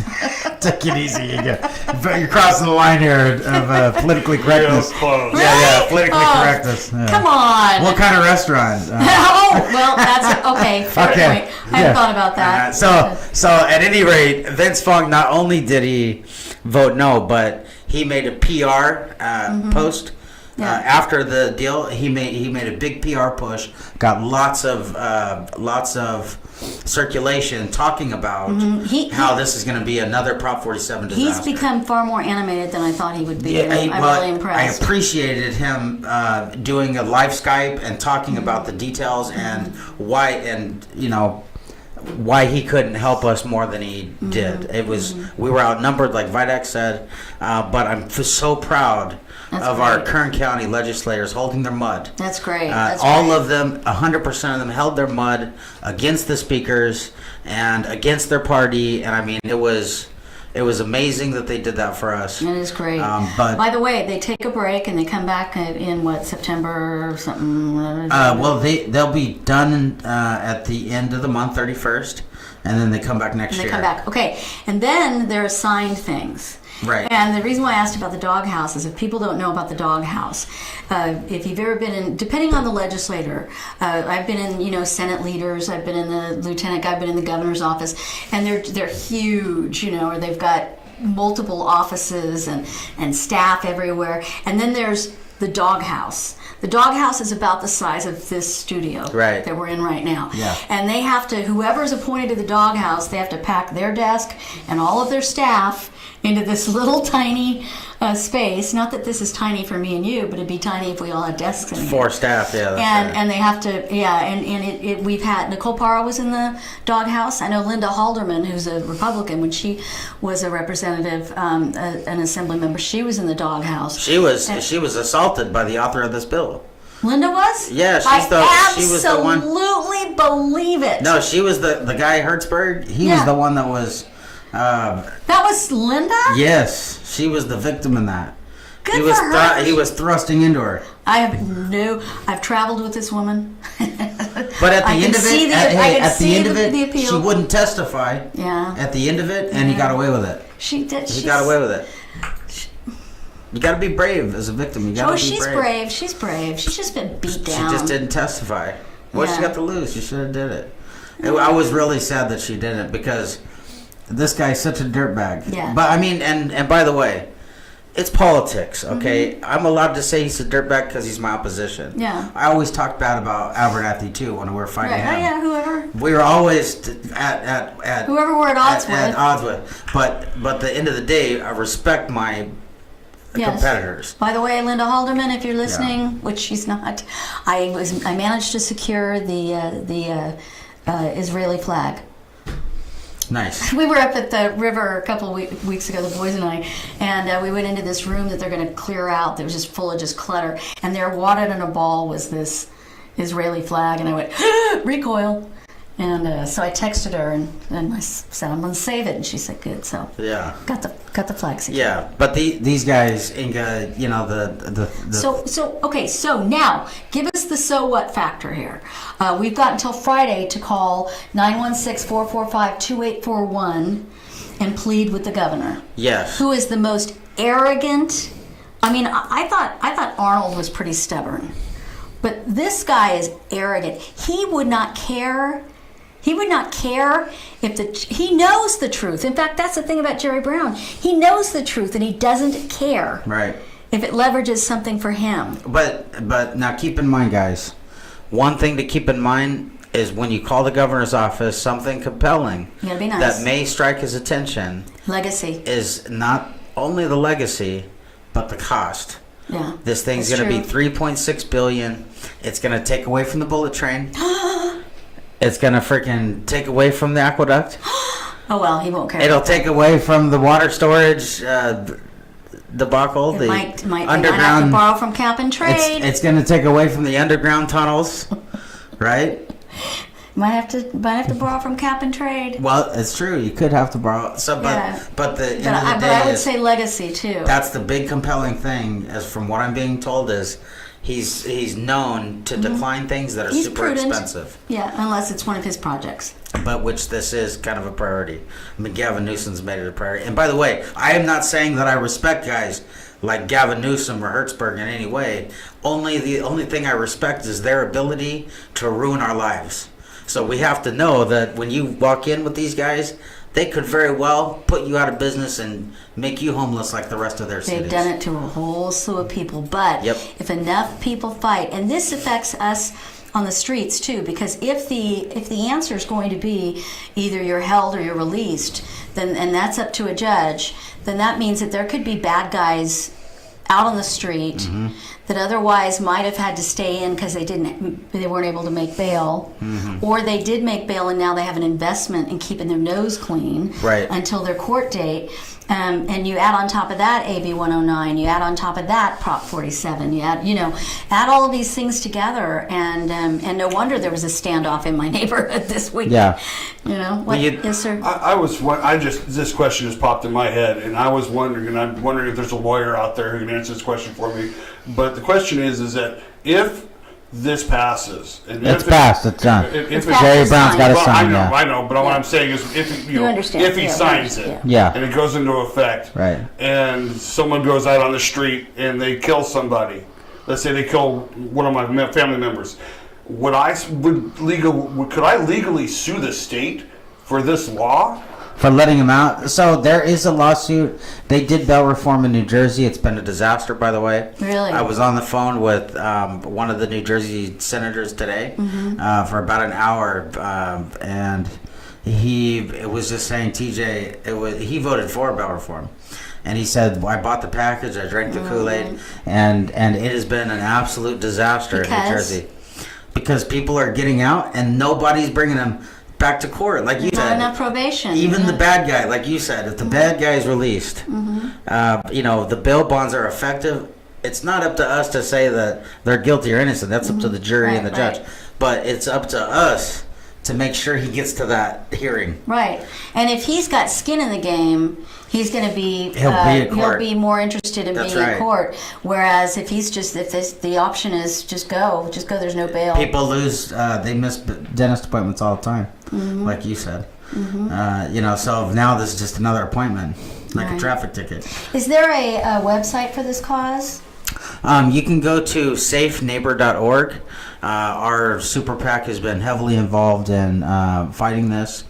Take it easy. You're crossing the line here of politically correctness. Close. Really? Yeah, politically correctness. Yeah. Come on. What kind of restaurant? Well, that's okay. Fair point. I hadn't thought about that. So at any rate, Vince Fong, not only did he vote no, but he made a PR post after the deal. He made a big PR push. Got lots of circulation talking about how this is going to be another Prop 47 disaster. He's become far more animated than I thought he would be. I'm really impressed. I appreciated him doing a live Skype and talking about the details and why he couldn't help us more than he did. It was we were outnumbered, like Vidac said, but I'm so proud of our Kern County legislators holding their mud. That's great. All of them, 100% of them, held their mud against the speakers and against their party, and I mean, it was amazing that they did that for us. It is great. But by the way, they take a break and they come back in September or something. Well, they'll be done at the end of the month, 31st, and then they come back next year. They come back. Okay, and then they're assigned things. Right. And the reason why I asked about the doghouse is if people don't know about the doghouse, if you've ever been in, depending on the legislator, I've been in, Senate leaders, I've been in the lieutenant, I've been in the governor's office, and they're huge, or they've got multiple offices and staff everywhere. And then there's the doghouse. The doghouse is about the size of this studio that we're in right now. Yeah. And they have to, whoever's appointed to the doghouse, they have to pack their desk and all of their staff into this little tiny space. Not that this is tiny for me and you, but it'd be tiny if we all had desks in here. 4 staff, yeah. And they have to, we've had, Nicole Parra was in the doghouse. I know Linda Halderman, who's a Republican, when she was a representative, an assembly member, she was in the doghouse. She was assaulted by the author of this bill. Linda was? Yeah, she was the one. Absolutely believe it. No, she was the guy Hertzberg. He was the one that was. That was Linda? Yes, she was the victim in that. Good for her. He was thrusting into her. I've traveled with this woman. But at the end of it, she wouldn't testify. Yeah. At the end of it, and he got away with it. She did. He got away with it. You got to be brave as a victim. You got to be she's brave. She's brave. She's just been beat down. She just didn't testify. What she got to lose? She should have did it. I was really sad that she didn't, because this guy's such a dirtbag. Yeah. But I mean, and by the way, it's politics, okay? Mm-hmm. I'm allowed to say he's a dirtbag because he's my opposition. Yeah. I always talked bad about Abernathy too when we were fighting him. Oh yeah, whoever. We were always at whoever we're at odds with. At odds with. But at the end of the day, I respect my competitors. By the way, Linda Halderman, if you're listening, which she's not, I managed to secure the Israeli flag. Nice. We were up at the river a couple of weeks ago, the boys and I, and we went into this room that they're going to clear out that was just full of just clutter. And there, wadded in a ball, was this Israeli flag, and I went, recoil. And so I texted her and I said, I'm going to save it. And she said, good. So got the flag secured. Yeah, but these guys, Inga, So now, give us the so what factor here. We've got until Friday to call 916-445-2841 and plead with the governor. Yes. Who is the most arrogant. I mean, I thought Arnold was pretty stubborn. But this guy is arrogant. He would not care. He would not care if he knows the truth. In fact, that's the thing about Jerry Brown. He knows the truth and he doesn't care. Right. If it leverages something for him. But now keep in mind, guys, one thing to keep in mind is when you call the governor's office, something compelling You gotta be nice. that may strike his attention. Legacy. Is not only the legacy, but the cost. Yeah. This thing's going to be $3.6 billion. It's going to take away from the bullet train. It's going to freaking take away from the aqueduct. Oh, well, he won't care. It'll take away from the water storage debacle. They might have to borrow from cap and trade. It's going to take away from the underground tunnels, right? Might have to borrow from cap and trade. Well, it's true. You could have to borrow. So, but the end of the day, I would say legacy too. That's the big compelling thing, as from what I'm being told, is he's known to decline things that are super prudent. Expensive. Yeah, unless it's one of his projects. But which this is kind of a priority. I mean, Gavin Newsom's made it a priority. And by the way, I am not saying that I respect guys like Gavin Newsom or Hertzberg in any way. The only thing I respect is their ability to ruin our lives. So we have to know that when you walk in with these guys, they could very well put you out of business and make you homeless like the rest of their cities. They've done it to a whole slew of people. But if enough people fight, and this affects us on the streets too, because if the answer is going to be either you're held or you're released, then and that's up to a judge, then that means that there could be bad guys out on the street that otherwise might have had to stay in because they weren't able to make bail, or they did make bail and now they have an investment in keeping their nose clean until their court date. And you add on top of that AB 109, you add on top of that Prop 47, you add all of these things together, and no wonder there was a standoff in my neighborhood this week. Yeah. Yes, sir. This question just popped in my head, and I was wondering, I'm wondering if there's a lawyer out there who can answer this question for me. But the question is that if this passes, and It's passed. It's done. If Jerry Brown's got to sign. I know, but what I'm saying is, if You understand. if he signs it, Yeah. and it goes into effect, Right. and someone goes out on the street and they kill somebody, let's say they kill one of my family members, could I legally sue the state for this law? For letting him out. So there is a lawsuit. They did bail reform in New Jersey. It's been a disaster, by the way. Really? I was on the phone with one of the New Jersey senators today for about an hour, and he was just saying, TJ, he voted for bail reform. And he said, I bought the package, I drank the Kool-Aid, and it has been an absolute disaster in New Jersey. Because people are getting out and nobody's bringing them back to court, like you said. Not enough probation. Even the bad guy, like you said, if the bad guy is released, the bail bonds are effective. It's not up to us to say that they're guilty or innocent. That's up to the jury and the judge. But it's up to us to make sure he gets to that hearing. Right. And if he's got skin in the game, he's going to be he'll be more interested in being in court. Whereas if the option is just go, there's no bail. People lose, they miss dentist appointments all the time, like you said. So now this is just another appointment, like a traffic ticket. Is there a website for this cause? You can go to safeneighbor.org. Our super PAC has been heavily involved in fighting this,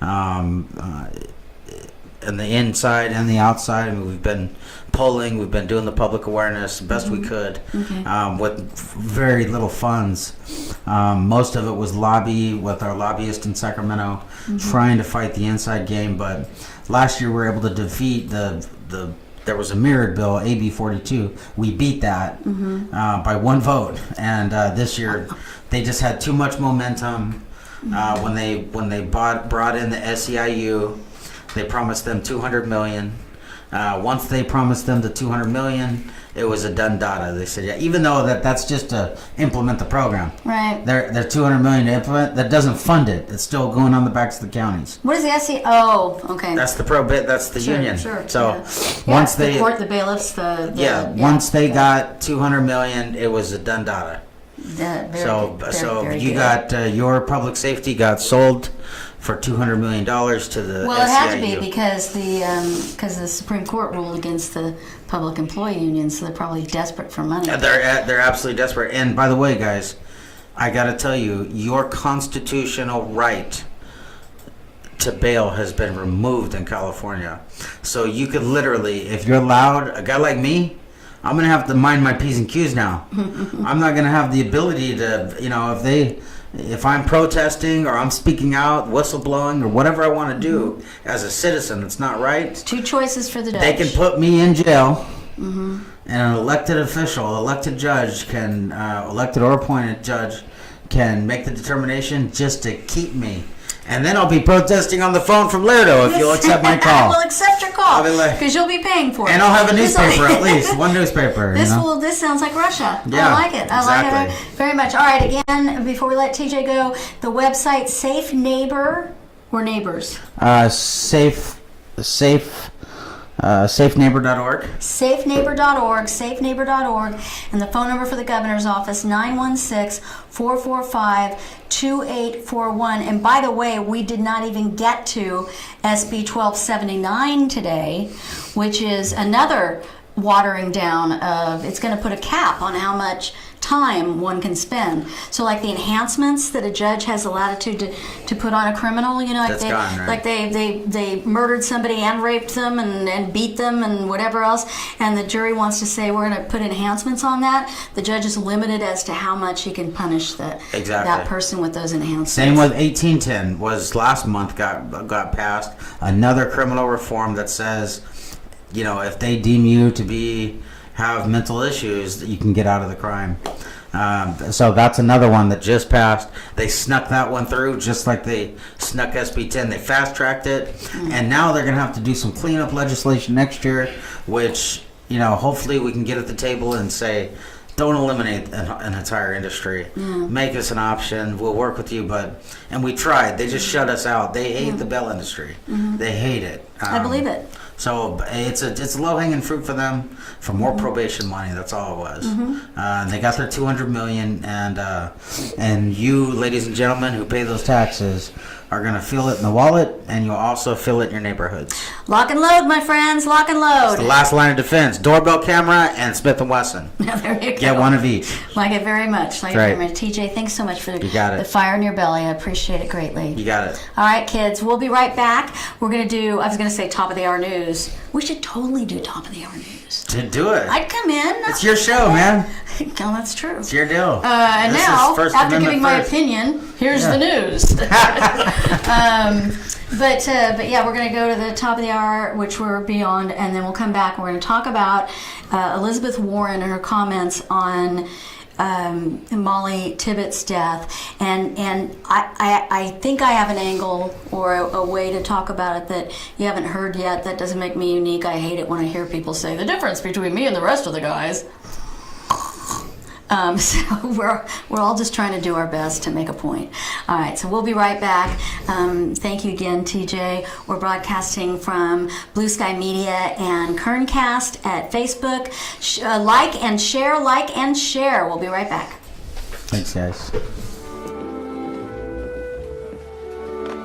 and the inside and the outside. I mean, we've been polling, we've been doing the public awareness the best we could, with very little funds. Most of it was lobby with our lobbyist in Sacramento, trying to fight the inside game. But last year we were able to defeat there was a mirrored bill, AB 42. We beat that by one vote, and this year they just had too much momentum. When they brought in the SEIU, they promised them $200 million. Once they promised them the $200 million, it was a done data. They said, yeah, even though that's just to implement the program. Right. They're $200 million to implement. That doesn't fund it. It's still going on the backs of the counties. What is the SE? Oh, okay. That's the that's the union. Sure. So once the court, the bailiffs, once they got $200 million, it was a done data. You got your public safety got sold for $200 million to the Well, SEIU. it had to be because the Supreme Court ruled against the public employee union, so they're probably desperate for money. They're absolutely desperate. And by the way, guys, I got to tell you, your constitutional right to bail has been removed in California. So you could literally, if you're allowed, a guy like me, I'm going to have to mind my P's and Q's now. I'm not going to have the ability to, if I'm protesting or I'm speaking out, whistleblowing, or whatever I want to do as a citizen, it's not right. It's two choices for the judge. They can put me in jail, and an elected official, elected judge can, elected or appointed judge can make the determination just to keep me. And then I'll be protesting on the phone from Lerdo if you'll accept my call. We'll accept your call because you'll be paying for it. And I'll have a newspaper, at least one newspaper. This sounds like Russia. Yeah, I like it. I like it very much. All right, again, before we let TJ go, the website Safe Neighbor or Neighbors. Safeneighbor.org. Safeneighbor.org, and the phone number for the governor's office, 916-445-2841. And by the way, we did not even get to SB 1279 today, which is another watering down of, it's going to put a cap on how much time one can spend. So like the enhancements that a judge has the latitude to put on a criminal, like they murdered somebody and raped them and beat them and whatever else, and the jury wants to say we're going to put enhancements on that. The judge is limited as to how much he can punish that person with those enhancements. Same with 1810 was last month got passed. Another criminal reform that says, if they deem you to have mental issues, that you can get out of the crime. So that's another one that just passed. They snuck that one through just like they snuck SB 10. They fast-tracked it, and now they're going to have to do some cleanup legislation next year, which, hopefully we can get at the table and say, don't eliminate an entire industry. Make us an option. We'll work with you, and we tried. They just shut us out. They hate the bail industry. They hate it. I believe it. So it's low hanging fruit for them for more probation money. That's all it was. They got their $200 million, and you, ladies and gentlemen, who pay those taxes, are going to feel it in the wallet, and you'll also feel it in your neighborhoods. Lock and load, my friends. Lock and load. It's the last line of defense: doorbell camera and Smith & Wesson. There you go. Get one of each. Like it very much. Like Right. it very much. TJ, thanks so much for got the it. fire in your belly. I appreciate it greatly. You got it. All right, kids. We'll be right back. We're going to do, I was going to say top of the hour news. We should totally do top of the hour news. Do it. I'd come in. It's your show, man. No, that's true. It's your deal. And This now, is First after Amendment giving my first. opinion, here's the news. But yeah, we're going to go to the top of the hour, which we're beyond, and then we'll come back. We're going to talk about Elizabeth Warren and her comments on Molly Tibbetts' death, and I think I have an angle or a way to talk about it that you haven't heard yet. That doesn't make me unique. I hate it when I hear people say the difference between me and the rest of the guys. So we're all just trying to do our best to make a point. All right, so we'll be right back. Thank you again, TJ. We're broadcasting from Blue Sky Media and Kerncast at Facebook. Like and share. We'll be right back. Thanks, guys.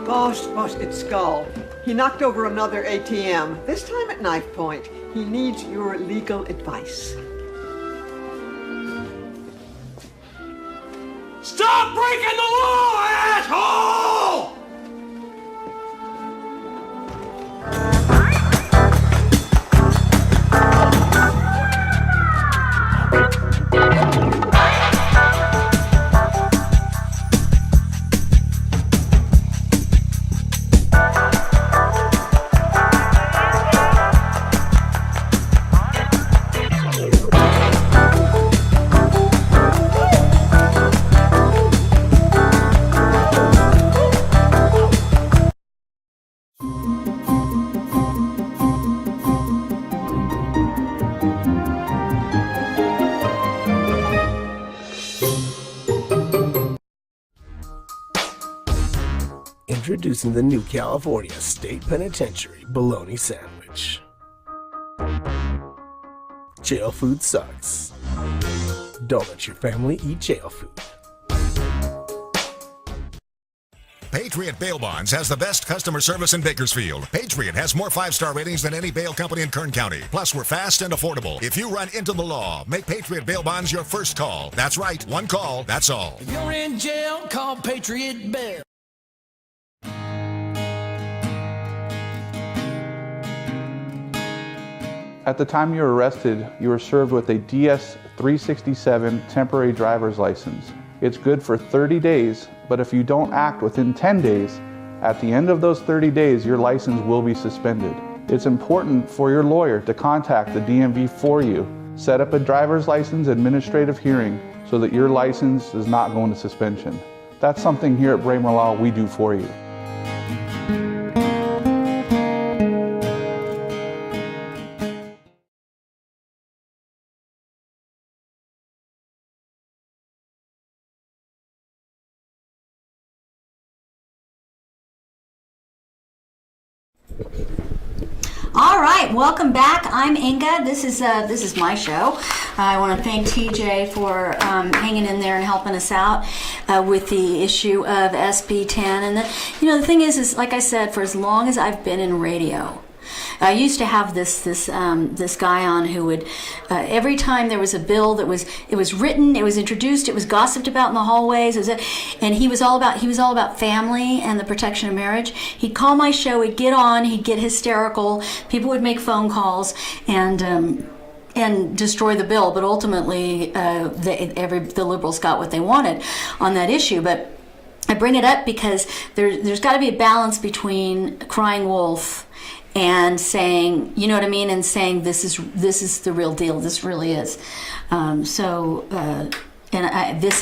Boss, it's Skull. He knocked over another ATM, this time at knife point. He needs your legal advice. Stop breaking the law, asshole! Introducing the new California State Penitentiary Bologna Sandwich. Jail food sucks. Don't let your family eat jail food. Patriot Bail Bonds has the best customer service in Bakersfield. Patriot has more 5-star ratings than any bail company in Kern County. Plus, we're fast and affordable. If you run into the law, make Patriot Bail Bonds your first call. That's right, one call, that's all. If you're in jail, call Patriot Bail. At the time you were arrested, you were served with a DS-367 temporary driver's license. It's good for 30 days, but if you don't act within 10 days, at the end of those 30 days, your license will be suspended. It's important for your lawyer to contact the DMV for you. Set up a driver's license administrative hearing so that your license is not going to suspension. That's something here at Braemar Law we do for you. All right, welcome back. I'm Inga. This is my show. I want to thank TJ for hanging in there and helping us out with the issue of SB 10. And the thing is like I said, for as long as I've been in radio, I used to have this guy on who would every time there was a bill that it was written, it was introduced, it was gossiped about in the hallways, and he was all about family and the protection of marriage. He'd call my show, he'd get on, he'd get hysterical, people would make phone calls and destroy the bill, but ultimately the liberals got what they wanted on that issue. But I bring it up because there's got to be a balance between crying wolf and saying, you know what I mean, and saying this is the real deal. This really is. This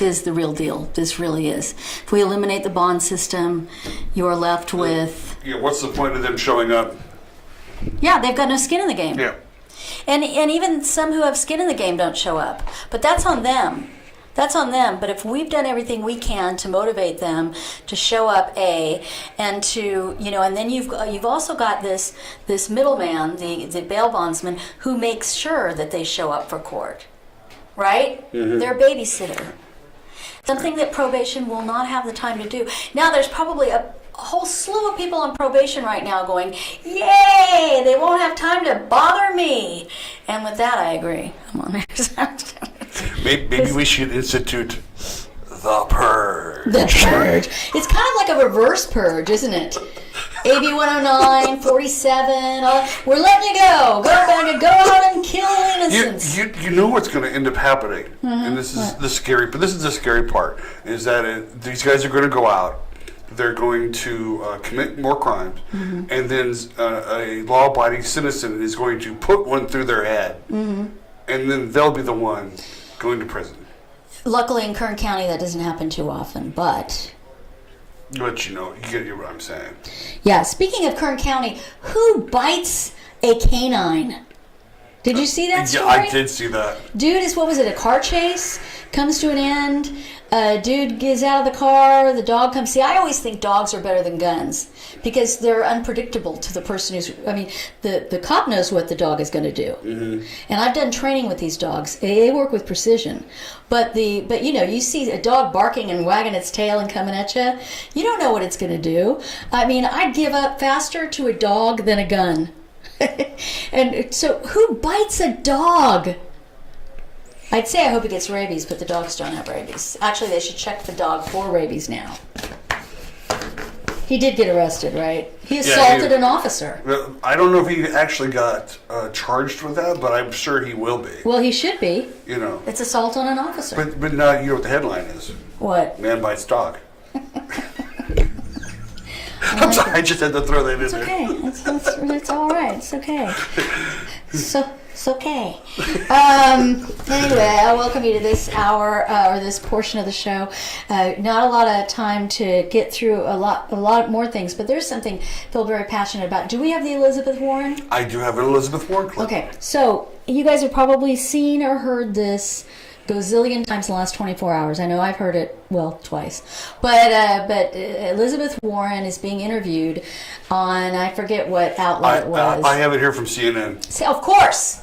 is the real deal. This really is. If we eliminate the bond system, you're left with. Yeah. What's the point of them showing up? Yeah, they've got no skin in the game. Yeah. And even some who have skin in the game don't show up. But that's on them. That's on them. But if we've done everything we can to motivate them to show up, and to, and then you've also got this middleman, the bail bondsman, who makes sure that they show up for court, right? Mm-hmm. They're a babysitter. Something that probation will not have the time to do. Now, there's probably a whole slew of people on probation right now going, yay, they won't have time to bother me. And with that, I agree. I'm on Maybe we should institute the purge. The purge. It's kind of like a reverse purge, isn't it? AB 109, 47, we're letting you go. Go back and go out and kill innocents. You know what's going to end up happening, and this is the scary. But this is the scary part: is that these guys are going to go out. They're going to commit more crimes, and then a law-abiding citizen is going to put one through their head, and then they'll be the one going to prison. Luckily, in Kern County, that doesn't happen too often, but you get what I'm saying. Yeah, speaking of Kern County, who bites a canine? Did you see that story? Yeah, I did see that. Dude what was it, a car chase? Comes to an end. Dude gets out of the car. The dog comes. See, I always think dogs are better than guns because they're unpredictable to the person the cop knows what the dog is going to do. Mm-hmm. And I've done training with these dogs. They work with precision. But you see a dog barking and wagging its tail and coming at you. You don't know what it's going to do. I mean, I'd give up faster to a dog than a gun. And so, who bites a dog? I'd say I hope he gets rabies, but the dogs don't have rabies. Actually, they should check the dog for rabies now. He did get arrested, right? He assaulted an officer. Well, I don't know if he actually got charged with that, but I'm sure he will be. Well, he should be. It's assault on an officer. But now you know what the headline is. What? Man bites dog. I'm sorry, I just had to throw that in there. Okay. It's all right. It's okay. It's okay. Anyway, I welcome you to this hour or this portion of the show. Not a lot of time to get through a lot more things, but there's something I feel very passionate about. Do we have the Elizabeth Warren? I do have an Elizabeth Warren clip. Okay, so you guys have probably seen or heard this gazillion times in the last 24 hours. I know I've heard it, twice. But Elizabeth Warren is being interviewed on, I forget what outlet it was. I have it here from CNN. See, of course.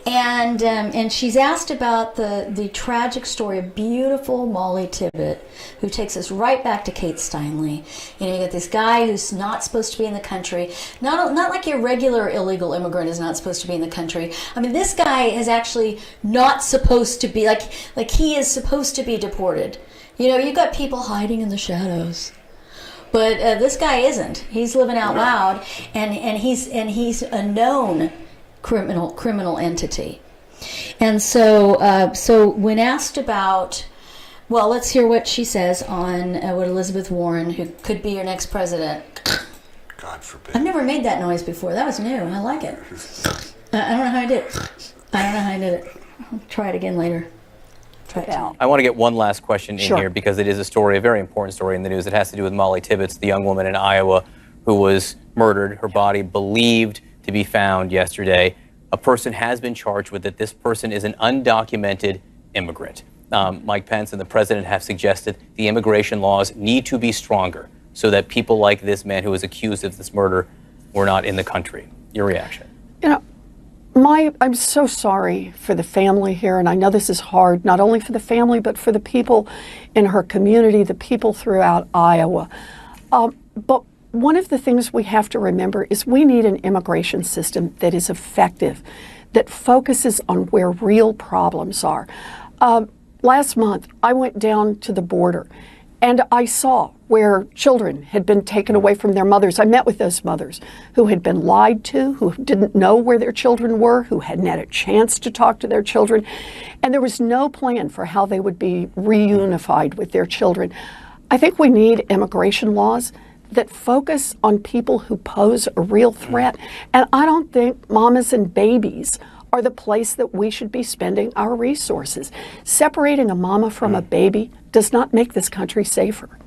And she's asked about the tragic story of beautiful Molly Tibbet, who takes us right back to Kate Steinle. You got this guy who's not supposed to be in the country, not like your regular illegal immigrant is not supposed to be in the country. I mean, this guy is actually not supposed to be, like he is supposed to be deported. You've got people hiding in the shadows. But this guy isn't. He's living out loud, and he's a known criminal entity. And so when asked about, let's hear what she says on what Elizabeth Warren, who could be your next president. God forbid. I've never made that noise before. That was new. I like it. I don't know how I did it. I'll try it again later. I want to get one last question in here because it is a very important story in the news. It has to do with Molly Tibbetts, the young woman in Iowa who was murdered. Her body believed to be found yesterday. A person has been charged with it. This person is an undocumented immigrant. Mike Pence and the president have suggested the immigration laws need to be stronger so that people like this man who was accused of this murder were not in the country. Your reaction? I'm so sorry for the family here, and I know this is hard, not only for the family, but for the people in her community, the people throughout Iowa. But one of the things we have to remember is we need an immigration system that is effective, that focuses on where real problems are. Last month, I went down to the border, and I saw where children had been taken away from their mothers. I met with those mothers who had been lied to, who didn't know where their children were, who hadn't had a chance to talk to their children, and there was no plan for how they would be reunified with their children. I think we need immigration laws that focus on people who pose a real threat, and I don't think mamas and babies are the place that we should be spending our resources. Separating a mama from a baby does not make this country safer.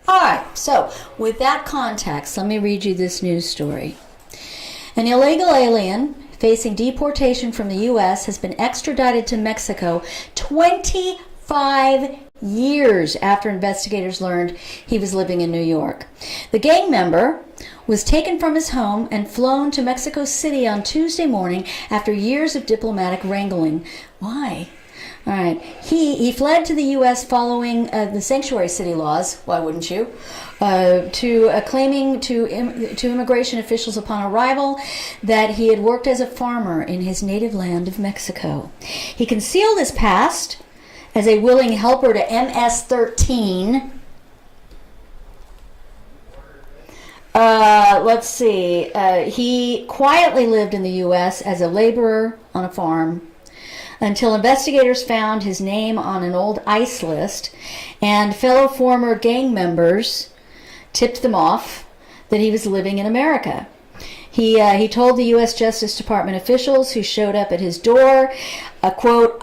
All right, so with that context, let me read you this news story. An illegal alien facing deportation from the U.S. has been extradited to Mexico 25 years after investigators learned he was living in New York. The gang member was taken from his home and flown to Mexico City on Tuesday morning after years of diplomatic wrangling. Why? All right. He fled to the U.S. following the sanctuary city laws. Why wouldn't you? Claiming to immigration officials upon arrival that he had worked as a farmer in his native land of Mexico. He concealed his past as a willing helper to MS-13. Let's see. He quietly lived in the U.S. as a laborer on a farm until investigators found his name on an old ICE list, and fellow former gang members tipped them off that he was living in America. He told the U.S. Justice Department officials who showed up at his door, quote,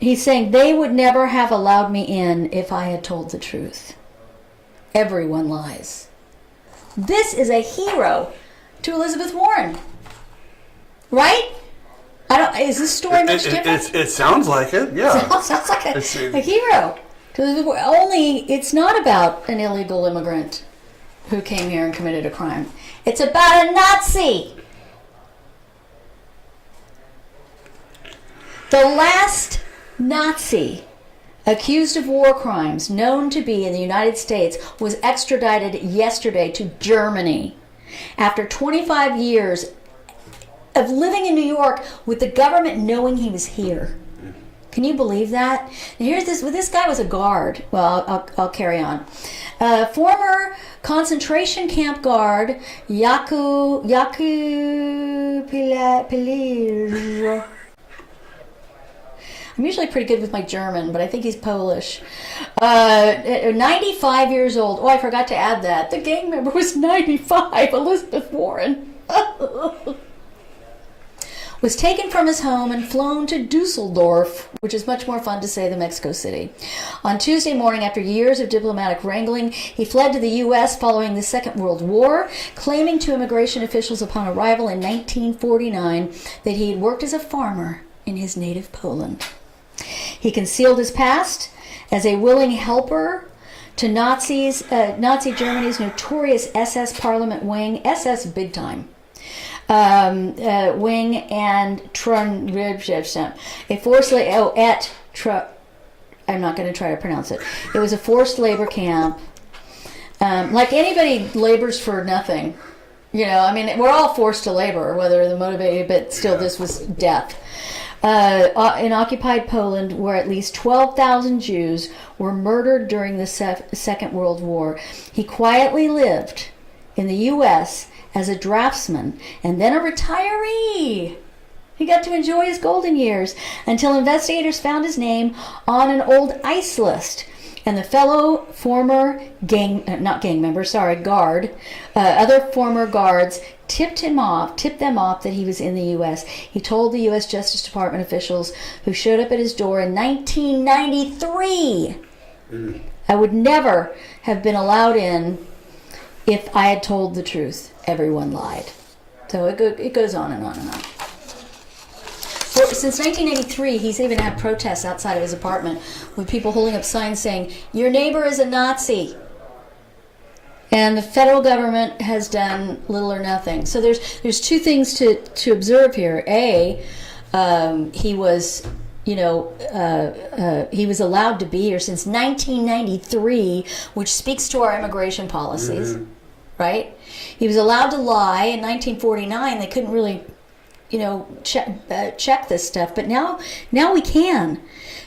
he's saying they would never have allowed me in if I had told the truth. Everyone lies. This is a hero to Elizabeth Warren. Right? Is this story much different? It sounds like it, yeah. Sounds like a hero. Only it's not about an illegal immigrant who came here and committed a crime. It's about a Nazi. The last Nazi accused of war crimes known to be in the United States was extradited yesterday to Germany after 25 years of living in New York with the government knowing he was here. Can you believe that? And here's this. Well, this guy was a guard. Well, I'll carry on. Former concentration camp guard Yaku Pilar. I'm usually pretty good with my German, but I think he's Polish. 95 years old. Oh, I forgot to add that. The gang member was 95, Elizabeth Warren. Was taken from his home and flown to Dusseldorf, which is much more fun to say than Mexico City. On Tuesday morning, after years of diplomatic wrangling, he fled to the U.S. following the Second World War, claiming to immigration officials upon arrival in 1949 that he had worked as a farmer in his native Poland. He concealed his past as a willing helper to Nazi Germany's notorious SS Parliament wing, SS big time, wing and a forced I'm not going to try to pronounce it. It was a forced labor camp. Like anybody labors for nothing. You know, I mean, we're all forced to labor, whether they're motivated, but still this was death. In occupied Poland, where at least 12,000 Jews were murdered during the Second World War. He quietly lived in the U.S. as a draftsman and then a retiree. He got to enjoy his golden years until investigators found his name on an old ICE list. And the fellow former other former guards tipped them off that he was in the U.S. He told the U.S. Justice Department officials who showed up at his door in 1993, I would never have been allowed in if I had told the truth. Everyone lied. So it goes on and on and on. Since 1983, he's even had protests outside of his apartment with people holding up signs saying, "Your neighbor is a Nazi." And the federal government has done little or nothing. So there's two things to observe here. A, he was allowed to be here since 1993, which speaks to our immigration policies, right? He was allowed to lie. In 1949, they couldn't really check this stuff, but now we can.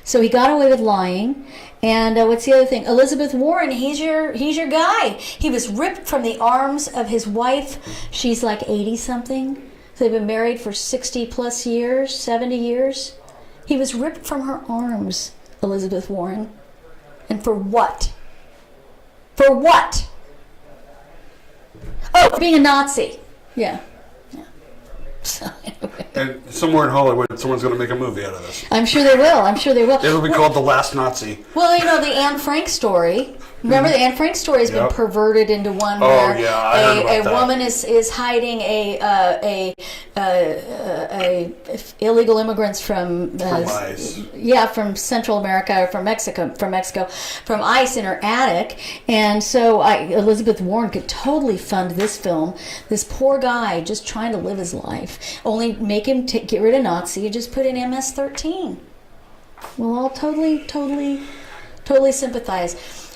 So he got away with lying. And what's the other thing? Elizabeth Warren, he's your guy. He was ripped from the arms of his wife. She's like 80 something. So they've been married for 60 plus years, 70 years. He was ripped from her arms, Elizabeth Warren. And for what? For what? Oh, being a Nazi. Yeah. So anyway. And somewhere in Hollywood, someone's going to make a movie out of this. I'm sure they will. I'm sure they will. It'll be called The Last Nazi. Well, the Anne Frank story. Remember, the Anne Frank story has been perverted into one where a woman is hiding a illegal immigrants from ICE. From Central America, or from Mexico, from ICE in her attic, and so Elizabeth Warren could totally fund this film. This poor guy just trying to live his life, only make him get rid of Nazi and just put in MS-13. We'll all totally sympathize.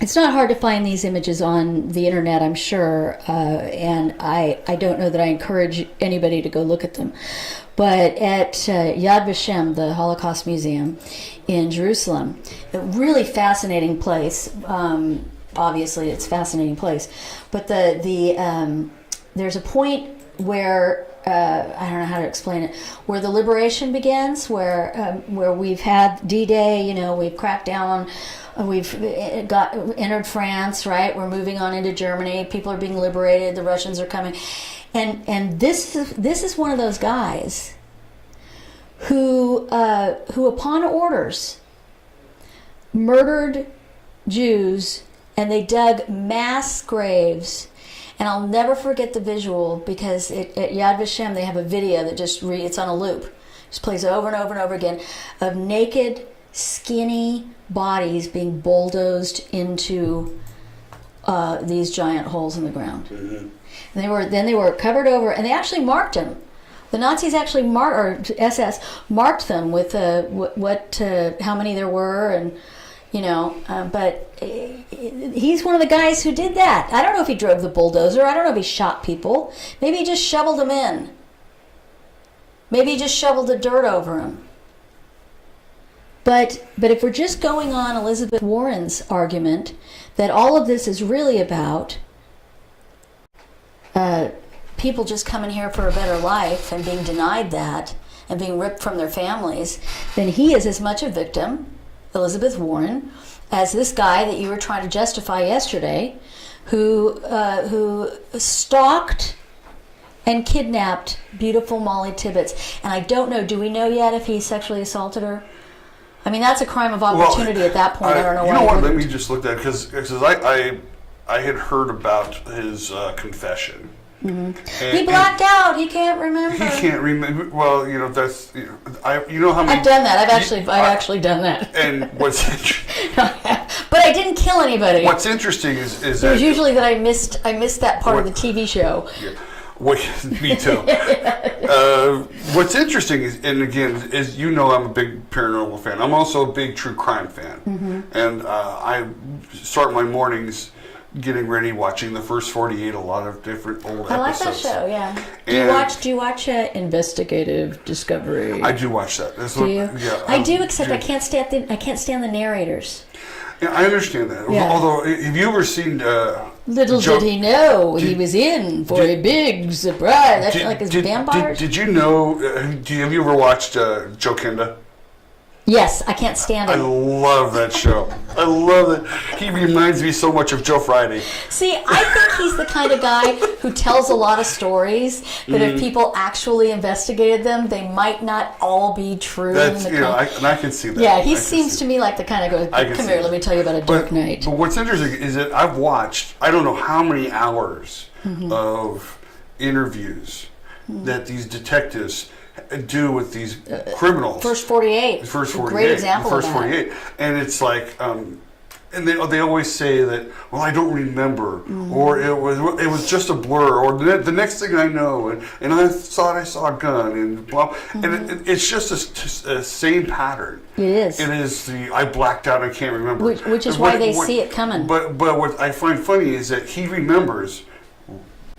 It's not hard to find these images on the internet, I'm sure, and I don't know that I encourage anybody to go look at them. But at Yad Vashem, the Holocaust Museum in Jerusalem, a really fascinating place. Obviously, it's a fascinating place. But there's a point where I don't know how to explain it, where the liberation begins, where we've had D-Day, we've cracked down, we've entered France, right? We're moving on into Germany. People are being liberated. The Russians are coming, and this is one of those guys who upon orders murdered Jews, and they dug mass graves. And I'll never forget the visual, because at Yad Vashem they have a video that it's on a loop. Just plays over and over and over again of naked, skinny bodies being bulldozed into these giant holes in the ground. Mm-hmm. And they were covered over, and they actually marked them. The Nazis actually SS marked them with how many there were, and but he's one of the guys who did that. I don't know if he drove the bulldozer. I don't know if he shot people. Maybe he just shoveled them in. Maybe he just shoveled the dirt over them. But if we're just going on Elizabeth Warren's argument that all of this is really about people just coming here for a better life and being denied that and being ripped from their families, then he is as much a victim, Elizabeth Warren, as this guy that you were trying to justify yesterday, who stalked and kidnapped beautiful Molly Tibbetts. And I don't know, do we know yet if he sexually assaulted her? I mean, that's a crime of opportunity at that point. I don't know why. You know what? Let me just look at it, because I had heard about his confession. Mm-hmm. He blacked out. He can't remember. He can't remember. Well, that's how many. I've done that. I've actually done that. And what's but I didn't kill anybody. What's interesting is it was usually that I missed that part of the TV show. Yeah. Me too. What's interesting is, and again, I'm a big paranormal fan. I'm also a big true crime fan, and I start my mornings getting ready, watching the first 48, a lot of different old episodes. I like that show, yeah. Do you watch Investigative Discovery? I do watch that. Do you? Yeah. I do, except I can't stand the narrators. Yeah, I understand that. Yeah. Although, have you ever seen... Little did he know he was in for a big surprise. That's like his vampires. Did you know... have you ever watched Joe Kenda? Yes, I can't stand him. I love that show. I love it. He reminds me so much of Joe Friday. See, I think he's the kind of guy who tells a lot of stories that if people actually investigated them, they might not all be true. That's, I can see that. Yeah, he seems to me like the kind of guy, come here, let me tell you about a dark night. But what's interesting is that I've watched, I don't know how many hours of interviews that these detectives do with these criminals. First 48. Great example of that. 48. And it's like, and they always say that, well, I don't remember, or it was just a blur, or the next thing I know, and I thought I saw a gun, and blah, and it's just a same pattern. It is. It is I blacked out, I can't remember. Which is why they see it coming. But what I find funny is that he remembers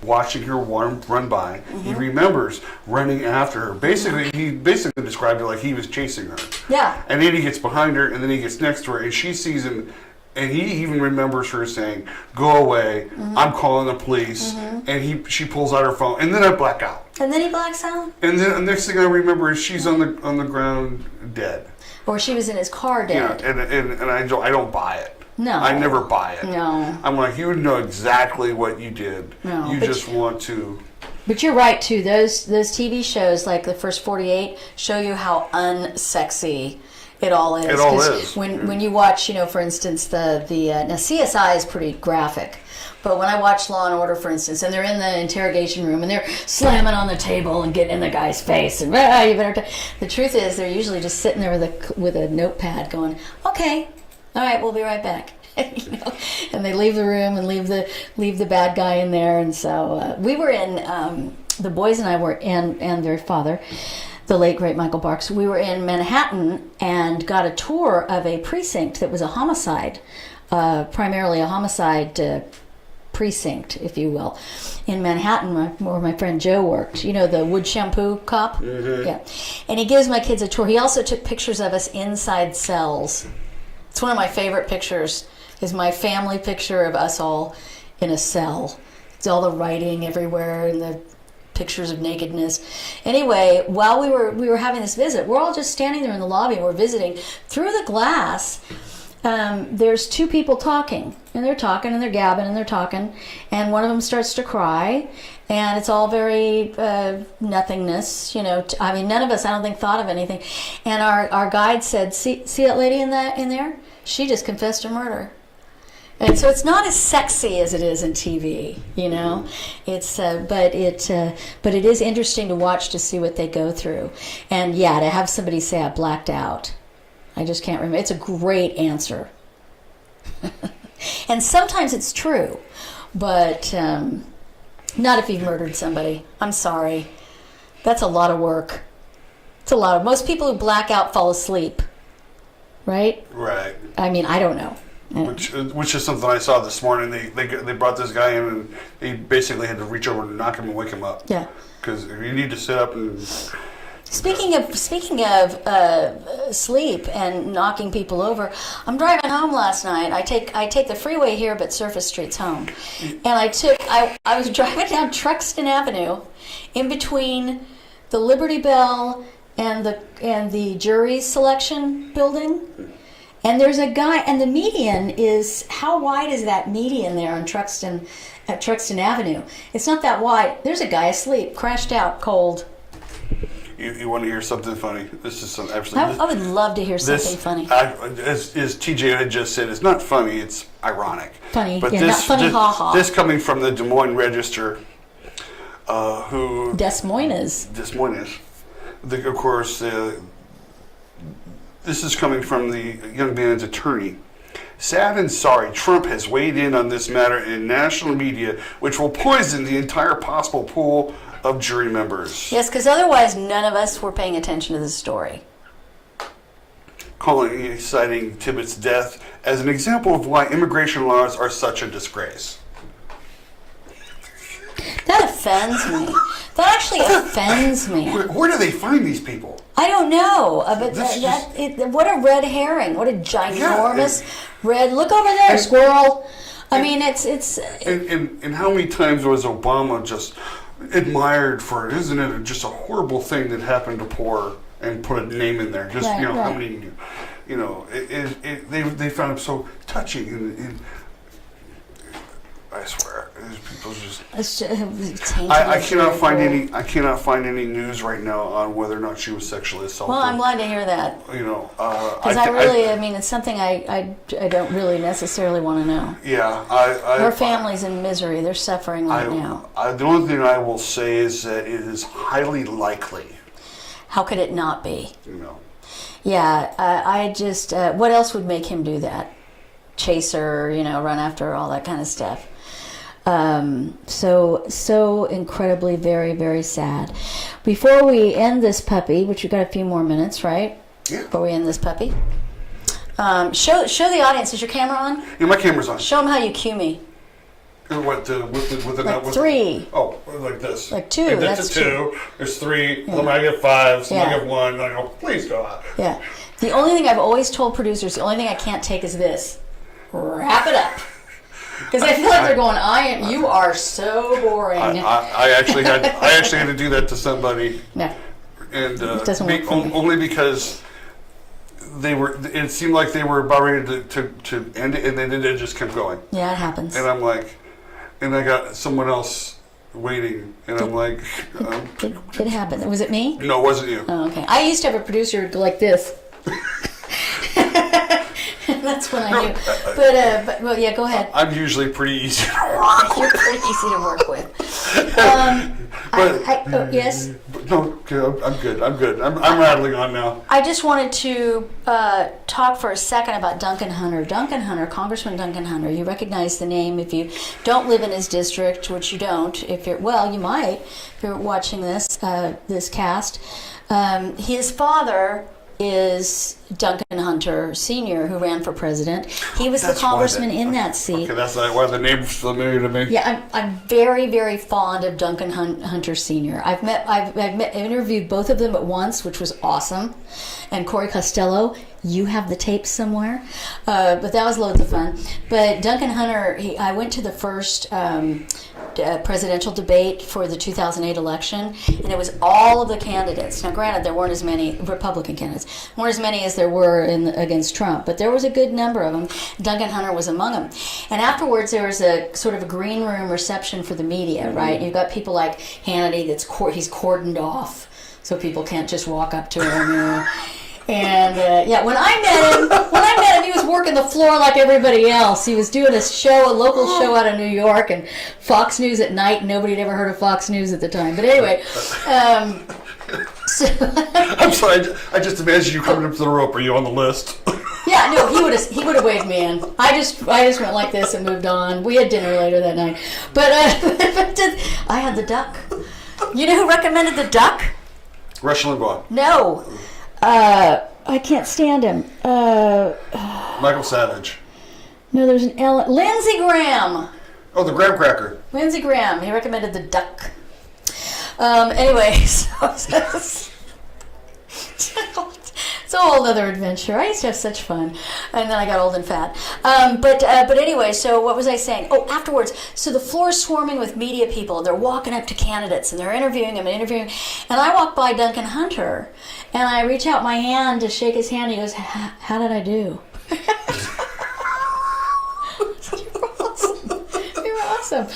watching her run by. He remembers running after her. He basically described it like he was chasing her. Yeah. And then he gets behind her, and then he gets next to her, and she sees him, and he even remembers her saying, "Go away, I'm calling the police." And she pulls out her phone, and then I black out. And then he blacks out. And then the next thing I remember is she's on the ground dead. Or she was in his car dead. Yeah, and I don't buy it. No. I never buy it. No. I'm like, you know exactly what you did. No. You just want to But you're right too. Those TV shows like the first 48 show you how unsexy it all is. It all is. When you watch, for instance, the now CSI is pretty graphic. But when I watch Law and Order, for instance, and they're in the interrogation room and they're slamming on the table and getting in the guy's face, and you better. The truth is, they're usually just sitting there with a notepad, going, "Okay, all right, we'll be right back." And they leave the room and leave the bad guy in there. And so we were in the boys and I were and their father, the late great Michael Barks. We were in Manhattan and got a tour of a precinct that was a homicide, primarily a homicide. Precinct, if you will, in Manhattan, where my friend Joe worked. The wood shampoo cop? Mm-hmm. Yeah. And he gives my kids a tour. He also took pictures of us inside cells. It's one of my favorite pictures, is my family picture of us all in a cell. It's all the writing everywhere and the pictures of nakedness. Anyway, while we were having this visit, we're all just standing there in the lobby and we're visiting. Through the glass, there's two people talking, and they're talking and they're gabbing and they're talking, and one of them starts to cry, and it's all very nothingness, I mean, none of us, I don't think, thought of anything. And our guide said, see that lady in there? She just confessed to murder. And so it's not as sexy as it is in TV, It's but it is interesting to watch, to see what they go through, and to have somebody say, "I blacked out." I just can't remember. It's a great answer. And sometimes it's true, but not if you've murdered somebody. I'm sorry. That's a lot of work. It's a lot of... Most people who black out fall asleep, right? Right. I mean, I don't know. Which is something I saw this morning. They brought this guy in, and he basically had to reach over and knock him and wake him up. Yeah. Because you need to sit up and... Speaking of sleep and knocking people over, I'm driving home last night. I take the freeway here, but surface streets home, and I was driving down Truxton Avenue, in between the Liberty Bell and the jury selection building, and there's a guy, and the median is, how wide is that median there on Truxton Avenue? It's not that wide. There's a guy asleep, crashed out, cold. You want to hear something funny? This is some I would love to hear something funny. As TJ had just said, it's not funny, it's ironic. Funny, but not funny, ha-ha. This coming from the Des Moines Register, who... Des Moines. Of course, this is coming from the young man's attorney. Sad and sorry, Trump has weighed in on this matter in national media, which will poison the entire possible pool of jury members. Yes, because otherwise none of us were paying attention to this story. Citing Tibbetts' death as an example of why immigration laws are such a disgrace. That offends me. That actually offends me. Where do they find these people? I don't know. But what a red herring. What a ginormous red... Look over there, squirrel. I mean, it's... And how many times was Obama just admired for it? Isn't it just a horrible thing that happened to poor, and put a name in there? Just, how many... they found it so touching, and I swear, these people just... I cannot find any news right now on whether or not she was sexually assaulted. Well, I'm glad to hear that. Because it's something I don't really necessarily want to know. Yeah, her family's in misery. They're suffering right now. The only thing I will say is that it is highly likely. How could it not be? Yeah, I just... what else would make him do that? Chase her, run after her, all that kind of stuff. So incredibly, very, very sad. Before we end this puppy, which we've got a few more minutes, right? Yeah. Before we end this puppy, show the audience. Is your camera on? Yeah, my camera's on. Show them how you cue me. With the three. Oh, like this. Like two. And that's a two. There's three. Yeah. Then I get five. So I get one. And I go, please go out. Yeah. The only thing I've always told producers, the only thing I can't take is this. Wrap it up. Because I feel like they're going, you are so boring. I actually had to do that to somebody. No. And it doesn't work only because it seemed like they were about ready to end it, and then it just kept going. Yeah, it happens. And I'm like, and I got someone else waiting, and I'm like, it happened. Was it me? No, it wasn't you. Oh, okay. I used to have a producer like this. That's when I knew. But well, yeah, go ahead. I'm usually pretty easy to work with. You're pretty easy to work with. Yes? No, okay, I'm good. I'm rattling on now. I just wanted to talk for a second about Duncan Hunter. Duncan Hunter, Congressman Duncan Hunter. You recognize the name if you don't live in his district, which you don't. If you're, well, you might if you're watching this this cast. His father is Duncan Hunter Sr., who ran for president. He was the congressman in that seat. Okay, that's why the name's familiar to me. Yeah, I'm very, very fond of Duncan Hunter Sr. I've interviewed both of them at once, which was awesome. And Corey Costello, you have the tape somewhere, but that was loads of fun. But Duncan Hunter, I went to the first presidential debate for the 2008 election, and it was all of the candidates. Now, granted, there weren't as many Republican candidates, weren't as many as there were against Trump, but there was a good number of them. Duncan Hunter was among them. And afterwards, there was a sort of a green room reception for the media, right? You've got people like Hannity he's cordoned off, so people can't just walk up to him. And yeah, when I met him, he was working the floor like everybody else. He was doing a local show out of New York, and Fox News at night. Nobody had ever heard of Fox News at the time. But anyway, I'm sorry. I just imagine you coming up to the rope. Are you on the list? Yeah, no, he would have waved me in. I just went like this and moved on. We had dinner later that night, but I had the duck. You know who recommended the duck? Rush Limbaugh. No. I can't stand him. Michael Savage. No, there's an L. Lindsey Graham. Oh, the graham cracker. Lindsey Graham. He recommended the duck. Anyway, so it's a whole other adventure. I used to have such fun, and then I got old and fat. But anyway, so what was I saying? Oh, afterwards, so the floor is swarming with media people. They're walking up to candidates, and they're interviewing them. And I walk by Duncan Hunter, and I reach out my hand to shake his hand. He goes, "How did I do?" You're awesome.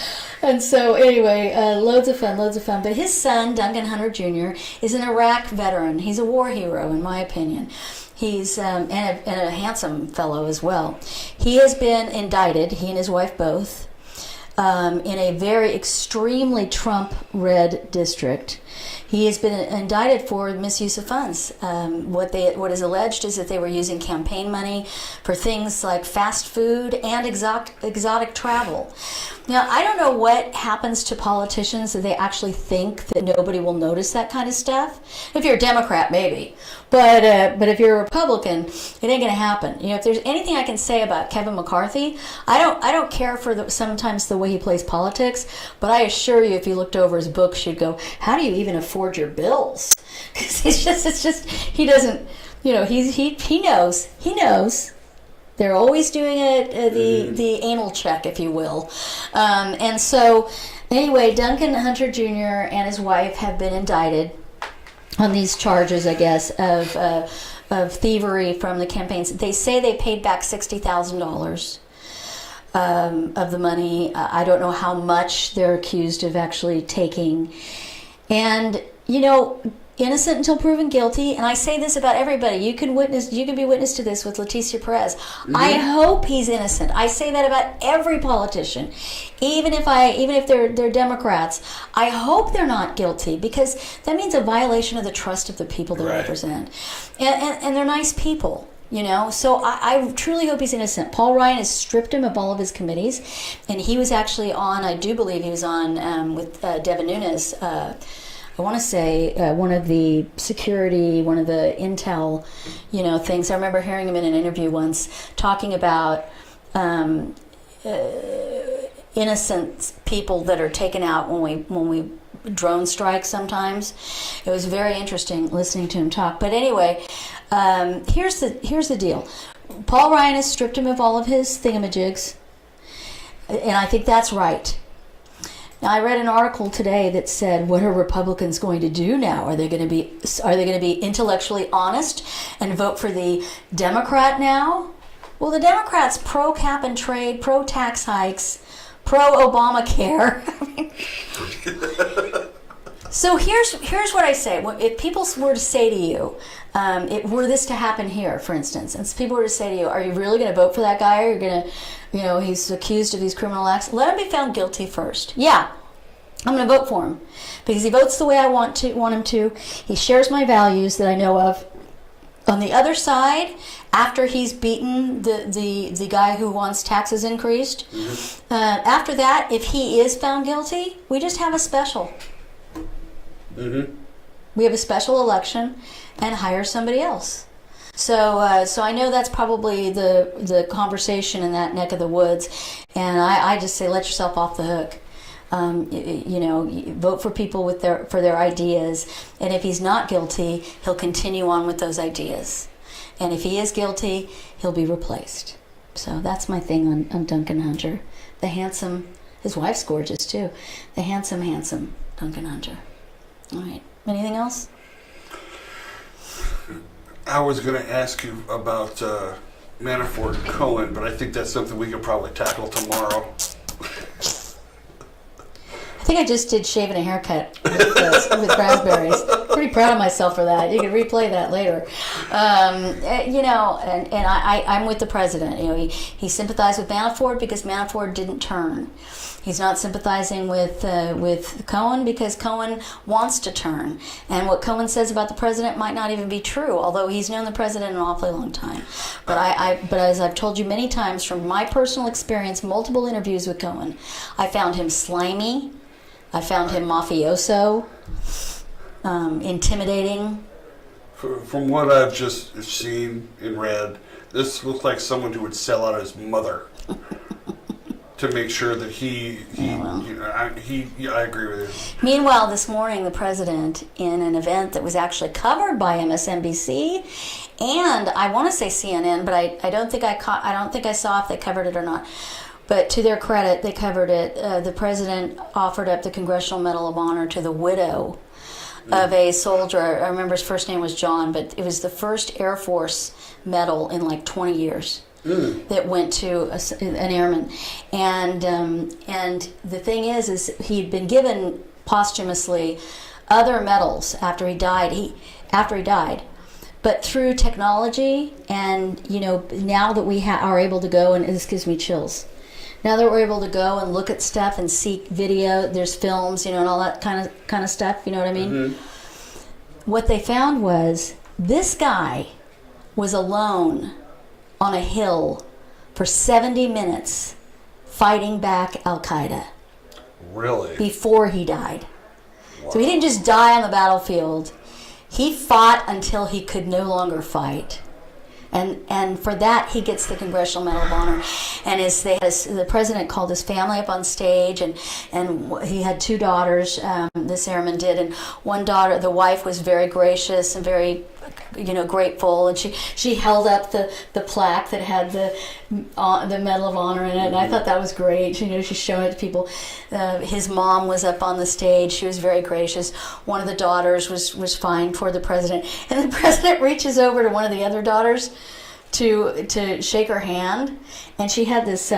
And so anyway, loads of fun. But his son, Duncan Hunter Jr., is an Iraq veteran. He's a war hero, in my opinion. He's and a handsome fellow as well. He has been indicted, he and his wife both, in a very extremely Trump-red district. He has been indicted for misuse of funds. What is alleged is that they were using campaign money for things like fast food and exotic travel. Now, I don't know what happens to politicians that they actually think that nobody will notice that kind of stuff. If you're a Democrat, maybe. But if you're a Republican, it ain't going to happen. You know, if there's anything I can say about Kevin McCarthy, I don't care for sometimes the way he plays politics, but I assure you, if you looked over his books, you'd go, how do you even afford your bills? Because it's just he doesn't, you know, he knows. They're always doing the anal check, if you will. And so, anyway, Duncan Hunter Jr. and his wife have been indicted on these charges, I guess, of thievery from the campaigns. They say they paid back $60,000 of the money. I don't know how much they're accused of actually taking. And, you know, innocent until proven guilty, and I say this about everybody. You can be witness to this with Leticia Perez. Mm-hmm. I hope he's innocent. I say that about every politician, even if they're Democrats. I hope they're not guilty, because that means a violation of the trust of the people they represent, and they're nice people. You know, so I truly hope he's innocent. Paul Ryan has stripped him of all of his committees, and he was actually on, I do believe he was on with Devin Nunes. I want to say one of the security, one of the intel, you know, things. I remember hearing him in an interview once talking about innocent people that are taken out when we drone strike sometimes. It was very interesting listening to him talk. But anyway, here's the deal. Paul Ryan has stripped him of all of his thingamajigs, and I think that's right. Now, I read an article today that said, "What are Republicans going to do now? Are they going to be intellectually honest and vote for the Democrat now?" Well, the Democrats pro cap and trade, pro tax hikes, pro-Obamacare. So here's what I say. If people were to say to you, were this to happen here, for instance, and people were to say to you, are you really going to vote for that guy? Or you're going to, he's accused of these criminal acts. Let him be found guilty first. Yeah, I'm going to vote for him because he votes the way I want him to. He shares my values that I know of. On the other side, after he's beaten the guy who wants taxes increased, after that, if he is found guilty, we just have a special. We have a special election and hire somebody else. So I know that's probably the conversation in that neck of the woods, and I just say let yourself off the hook. Vote for people for their ideas, and if he's not guilty, he'll continue on with those ideas, and if he is guilty, he'll be replaced. So that's my thing on Duncan Hunter, the handsome. His wife's gorgeous too. The handsome Duncan Hunter. All right. Anything else? I was going to ask you about Manafort and Cohen, but I think that's something we could probably tackle tomorrow. I think I just did shaving a haircut with raspberries. Pretty proud of myself for that. You can replay that later. I'm with the president. He sympathized with Manafort because Manafort didn't turn. He's not sympathizing with Cohen because Cohen wants to turn. And what Cohen says about the president might not even be true, although he's known the president an awfully long time. But as I've told you many times from my personal experience, multiple interviews with Cohen, I found him slimy. I found him mafioso, intimidating. From what I've just seen and read, this looks like someone who would sell out his mother to make sure that I agree with you. Meanwhile, this morning, the president, in an event that was actually covered by MSNBC and I want to say CNN, but I don't think I saw if they covered it or not. But to their credit, they covered it. The president offered up the Congressional Medal of Honor to the widow of a soldier. I remember his first name was John, but it was the first Air Force medal in like 20 years that went to an airman. And the thing is he'd been given posthumously other medals after he died. But through technology, and now that we are able to go, and this gives me chills. Now that we're able to go and look at stuff and see video, there's films, and all that kind of stuff. You know what I mean? Mm-hmm. What they found was this guy was alone on a hill for 70 minutes fighting back Al Qaeda. Really? Before he died. Wow. So he didn't just die on the battlefield. He fought until he could no longer fight. And for that, he gets the Congressional Medal of Honor. And the president called his family up on stage, and he had two daughters, this airman did, and one daughter, the wife was very gracious and very, grateful, and she held up the plaque that had the Medal of Honor in it, and I thought that was great. She's showing it to people. His mom was up on the stage. She was very gracious. One of the daughters was fine for the president, and the president reaches over to one of the other daughters to shake her hand, and she had this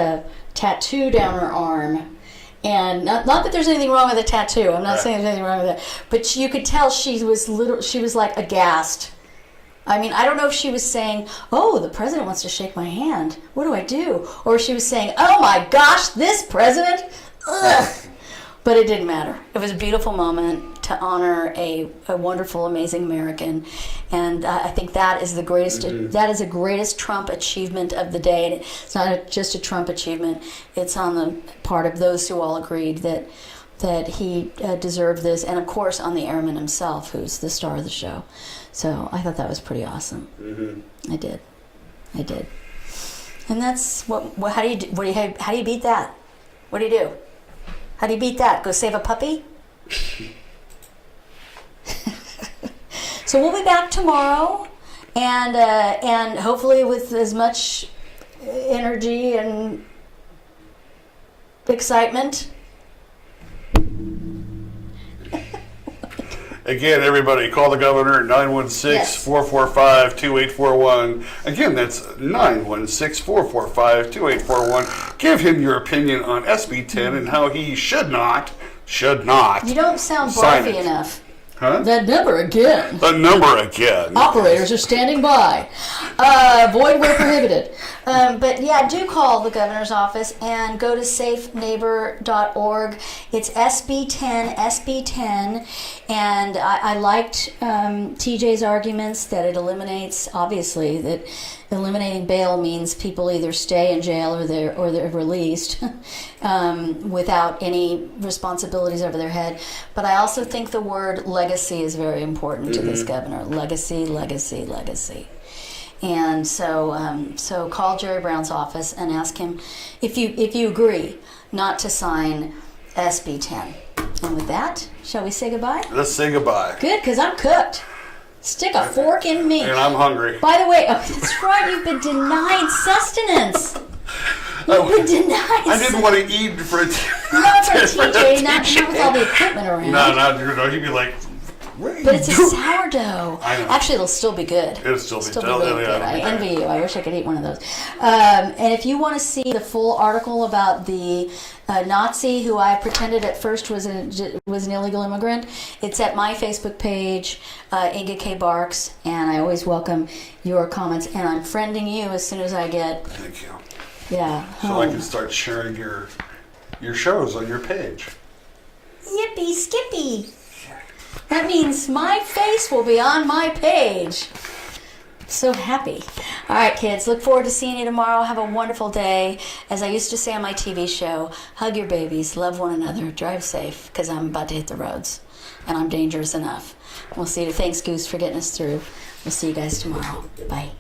tattoo down her arm. And not that there's anything wrong with a tattoo. I'm not saying there's anything wrong with that. But you could tell she was like aghast. I mean, I don't know if she was saying, "Oh, the president wants to shake my hand. What do I do?" Or she was saying, "Oh my gosh, this president!" Ugh. But it didn't matter. It was a beautiful moment to honor a wonderful, amazing American, and I think that is the greatest. Mm-hmm. That is the greatest Trump achievement of the day. And it's not just a Trump achievement; it's on the part of those who all agreed that he deserved this, and of course on the airman himself, who's the star of the show. So I thought that was pretty awesome. Mm-hmm. I did, and that's what. How do you beat that? What do you do? How do you beat that? Go save a puppy? So we'll be back tomorrow, and hopefully with as much energy and excitement. Again, everybody, call the governor at 916-445-2841. Again, that's 916-445-2841. Give him your opinion on SB 10 and how he should not. You don't sound barfy enough. Huh? That number again. The number again. Operators are standing by. Void where prohibited. But yeah, do call the governor's office and go to safeneighbor.org. It's SB10, SB10. And I liked TJ's arguments that it eliminates, obviously, that eliminating bail means people either stay in jail or they're released without any responsibilities over their head. But I also think the word legacy is very important to this governor. Legacy, legacy, legacy. And so call Jerry Brown's office and ask him if you agree not to sign SB 10. And with that, shall we say goodbye? Let's say goodbye. Good, because I'm cooked. Stick a fork in me. And I'm hungry. By the way, that's right, you've been denied sustenance. You've been denied. I didn't want to eat for a Not for TJ, not with all the equipment around. No, he'd be like, but it's a sourdough. I know. Actually, it'll still be good. It'll still be really good. I envy you. I wish I could eat one of those. And if you want to see the full article about the Nazi who I pretended at first was an illegal immigrant, it's at my Facebook page, Inga K. Barks, and I always welcome your comments. And I'm friending you as soon as I get. Thank you. Yeah. So I can start sharing your shows on your page. Yippee skippy. That means my face will be on my page. So happy. All right, kids, look forward to seeing you tomorrow. Have a wonderful day. As I used to say on my TV show, hug your babies, love one another, drive safe, because I'm about to hit the roads, and I'm dangerous enough. We'll see you. Thanks, Goose, for getting us through. We'll see you guys tomorrow. Bye.